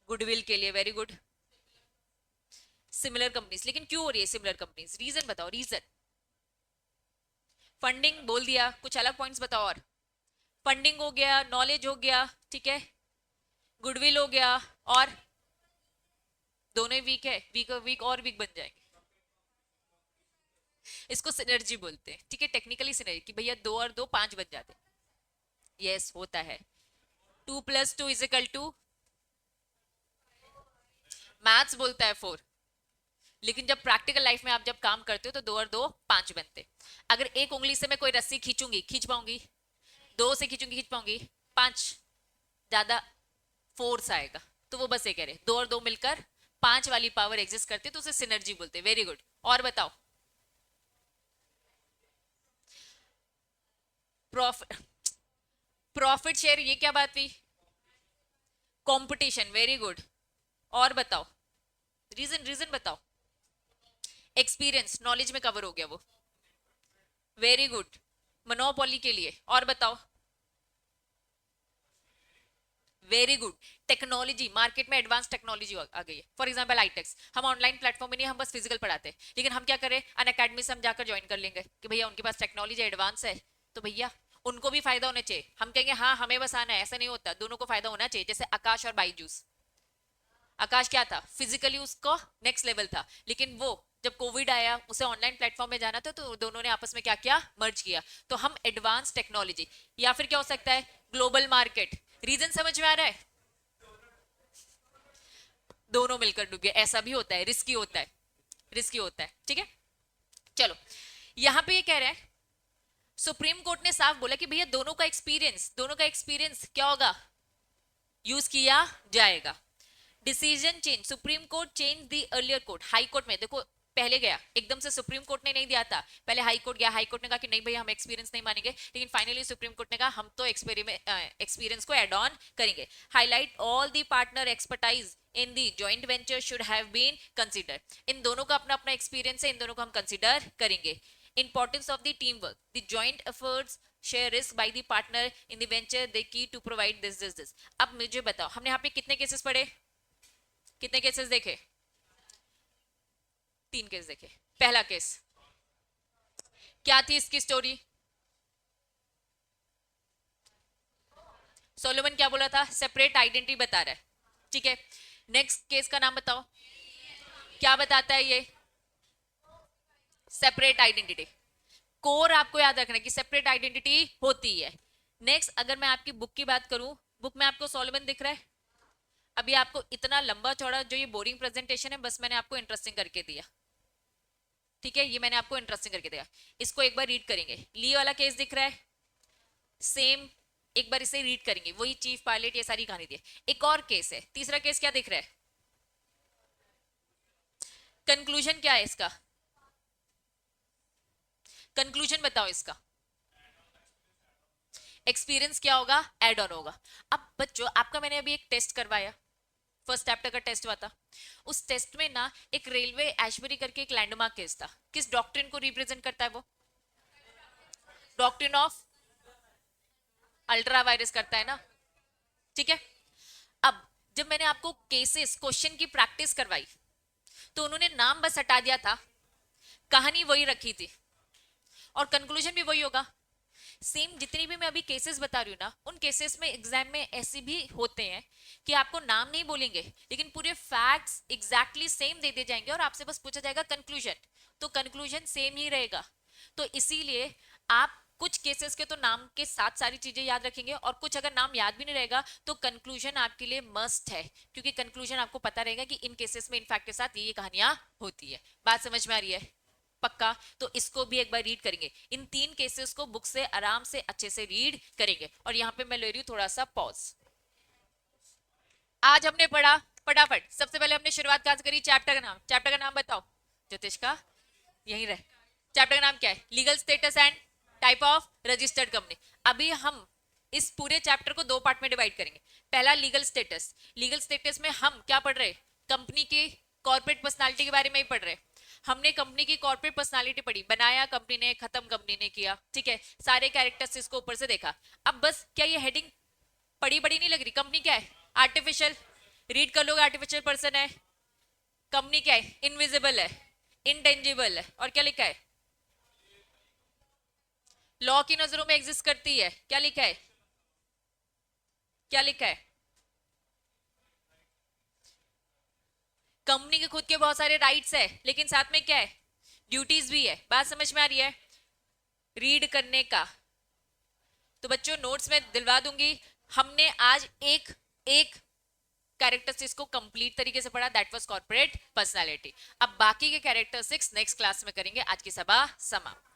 S1: गुडविल के लिए, वेरी गुड, सिमिलर कंपनीज, लेकिन क्यों हो रही है सिमिलर कंपनीज, रीजन बताओ, रीजन, फंडिंग बोल दिया, कुछ अलग पॉइंट्स बताओ, और फंडिंग हो गया, नॉलेज हो गया, ठीक है, गुडविल हो गया, और दोनों वीक है, वीक वीक और वीक बन जाएंगे, इसको सिनर्जी बोलते हैं, ठीक है, टेक्निकली सिनर्जी कि भैया दो और दो पांच बन जाते, यस होता है, 2 + 2 = मैथ्स बोलता है 4, लेकिन जब प्रैक्टिकल लाइफ में आप जब काम करते हो तो दो और दो पांच बनते। अगर एक उंगली से मैं कोई रस्सी खींचूंगी, खींच पाऊंगी, दो से खींचूंगी, खींच पाऊंगी, पांच, ज्यादा फोर्स आएगा, तो वो बस ये कह रहे दो और दो मिलकर पांच वाली पावर एग्जिस्ट करती है, तो उसे सिनर्जी बोलते हैं, वेरी गुड, और बताओ, प्रॉफिट, प्रॉफिट शेयर, ये क्या बात हुई, कंपटीशन, वेरी गुड, और बताओ, रीजन, रीजन बताओ, एक्सपीरियंस, नॉलेज में कवर हो गया वो, वेरी गुड, मोनोपोली के लिए, और बताओ, वेरी गुड, टेक्नोलॉजी, मार्केट में एडवांस टेक्नोलॉजी आ गई है, फॉर एग्जांपल आईटेक्स, हम ऑनलाइन प्लेटफॉर्म में नहीं, हम बस फिजिकल पढ़ाते हैं, लेकिन हम क्या करें, अन अकेडमी से हम जाकर ज्वाइन कर लेंगे कि भैया उनके पास टेक्नोलॉजी एडवांस है, तो भैया उनको भी फायदा होना चाहिए, हम कहेंगे हाँ हमें बस आना है, ऐसा नहीं होता, दोनों को फायदा होना चाहिए, जैसे आकाश और बाईजूस, आकाश क्या था, फिजिकली उसको नेक्स्ट लेवल था, लेकिन वो जब कोविड आया उसे ऑनलाइन प्लेटफॉर्म में जाना था, तो दोनों ने आपस में क्या किया, मर्ज किया, तो हम एडवांस टेक्नोलॉजी, या फिर क्या हो सकता है, ग्लोबल मार्केट, रीजन समझ में आ रहा है, दोनों मिलकर डूब गए, ऐसा भी होता है, रिस्की होता है, रिस्की होता है, ठीक है। चलो, यहां पे ये कह रहा है, सुप्रीम कोर्ट ने साफ बोला कि भैया दोनों का एक्सपीरियंस, दोनों का एक्सपीरियंस क्या होगा, यूज किया जाएगा। Decision change, supreme court change the earlier court, high court में देखो पहले गया, एकदम से सुप्रीम कोर्ट ने नहीं दिया था, पहले हाई कोर्ट गया, हाई कोर्ट ने कहा कि नहीं भैया हम एक्सपीरियंस नहीं मानेंगे, लेकिन फाइनली सुप्रीम कोर्ट ने कहा हम तो एक्सपीरियंस को एड ऑन करेंगे। Highlight all the partner expertise in the joint venture should have been consider, इन दोनों का अपना अपना एक्सपीरियंस है, इन दोनों को हम कंसीडर करेंगे। Importance of the team work, the joint efforts share risk by the partner in the venture, they key to provide this. अब मुझे बताओ, हमने यहाँ पे कितने केसेस पढ़े, कितने केसेस देखे, 3 केस देखे। पहला केस क्या थी इसकी स्टोरी, सोलोमन क्या बोला था, सेपरेट आइडेंटिटी बता रहा है, ठीक है। नेक्स्ट केस का नाम बताओ, क्या बताता है ये, सेपरेट आइडेंटिटी, कोर आपको याद रखना है कि सेपरेट आइडेंटिटी होती है। नेक्स्ट, अगर मैं आपकी बुक की बात करूं, बुक में आपको सोलोमन दिख रहा है, अभी आपको इतना लंबा चौड़ा जो ये बोरिंग प्रेजेंटेशन है, बस मैंने आपको इंटरेस्टिंग करके दिया, ठीक है, ये मैंने आपको इंटरेस्टिंग करके दिया, इसको एक बार रीड करेंगे। ली वाला केस दिख रहा है, सेम, एक बार इसे रीड करेंगे, वही चीफ पायलट, ये सारी कहानी दी है। एक और केस है, तीसरा केस क्या दिख रहा है, कंक्लूजन क्या है इसका, कंक्लूजन बताओ इसका, एक्सपीरियंस क्या होगा, एड ऑन होगा। अब बच्चों आपका मैंने अभी एक टेस्ट करवाया, फर्स्ट चैप्टर का टेस्ट हुआ था, उस टेस्ट में ना एक रेलवे एशबरी करके एक लैंडमार्क केस था, किस डॉक्ट्रिन को रिप्रेजेंट करता है वो, डॉक्ट्रिन ऑफ अल्ट्रा वायरस करता है ना, ठीक है। अब जब मैंने आपको केसेस क्वेश्चन की प्रैक्टिस करवाई, तो उन्होंने नाम बस हटा दिया था, कहानी वही रखी थी और कंक्लूजन भी वही होगा। सेम जितनी भी मैं अभी केसेस बता रही हूँ ना, उन केसेस में एग्जाम में ऐसे भी होते हैं कि आपको नाम नहीं बोलेंगे लेकिन पूरे फैक्ट्स एग्जैक्टली सेम दे दिए जाएंगे और आपसे बस पूछा जाएगा कंक्लूजन, तो कंक्लूजन सेम ही रहेगा। तो इसीलिए आप कुछ केसेस के तो नाम के साथ सारी चीजें याद रखेंगे और कुछ अगर नाम याद भी नहीं रहेगा तो कंक्लूजन आपके लिए मस्ट है, क्योंकि कंक्लूजन आपको पता रहेगा कि इन केसेस में इन फैक्ट के साथ ये कहानियां होती है। बात समझ में आ रही है? पक्का? तो इसको भी एक बार रीड करेंगे, इन 3 केसेस को बुक से आराम से अच्छे से रीड करेंगे। और यहाँ पे मैं ले रही हूँ थोड़ा सा पॉज। आज हमने पढ़ा, फटाफट सबसे पहले हमने शुरुआत कहां से करी? चैप्टर का नाम, चैप्टर का नाम बताओ ज्योतिष का, यही रहे। चैप्टर का नाम क्या है? Legal status and type of registered company. अभी हम इस पूरे चैप्टर को 2 पार्ट में डिवाइड करेंगे। पहला लीगल स्टेटस। लीगल स्टेटस में हम क्या पढ़ रहे? कंपनी की कॉर्पोरेट पर्सनालिटी के बारे में ही पढ़ रहे। हमने कंपनी की कॉर्पोरेट पर्सनालिटी पढ़ी, बनाया कंपनी ने, खत्म कंपनी ने किया, ठीक है, सारे कैरेक्टर्स इसको ऊपर से देखा। अब बस क्या ये हेडिंग पढ़ी बड़ी नहीं लग रही? कंपनी क्या है? आर्टिफिशियल, रीड कर लोगे, आर्टिफिशियल पर्सन है। कंपनी क्या है? इनविजिबल है, इनटेंजिबल है, और क्या लिखा है? लॉ की नजरों में एग्जिस्ट करती है। क्या लिखा है? क्या लिखा है? कंपनी के खुद के बहुत सारे राइट्स है लेकिन साथ में क्या है? ड्यूटीज भी है। बात समझ में आ रही है? रीड करने का तो बच्चों नोट्स में दिलवा दूंगी। हमने आज एक एक कैरेक्टरिस्टिक्स को कंप्लीट तरीके से पढ़ा, दैट वाज कॉर्पोरेट पर्सनालिटी। अब बाकी के कैरेक्टरिस्टिक्स नेक्स्ट क्लास में करेंगे। आज की सभा समाप्त।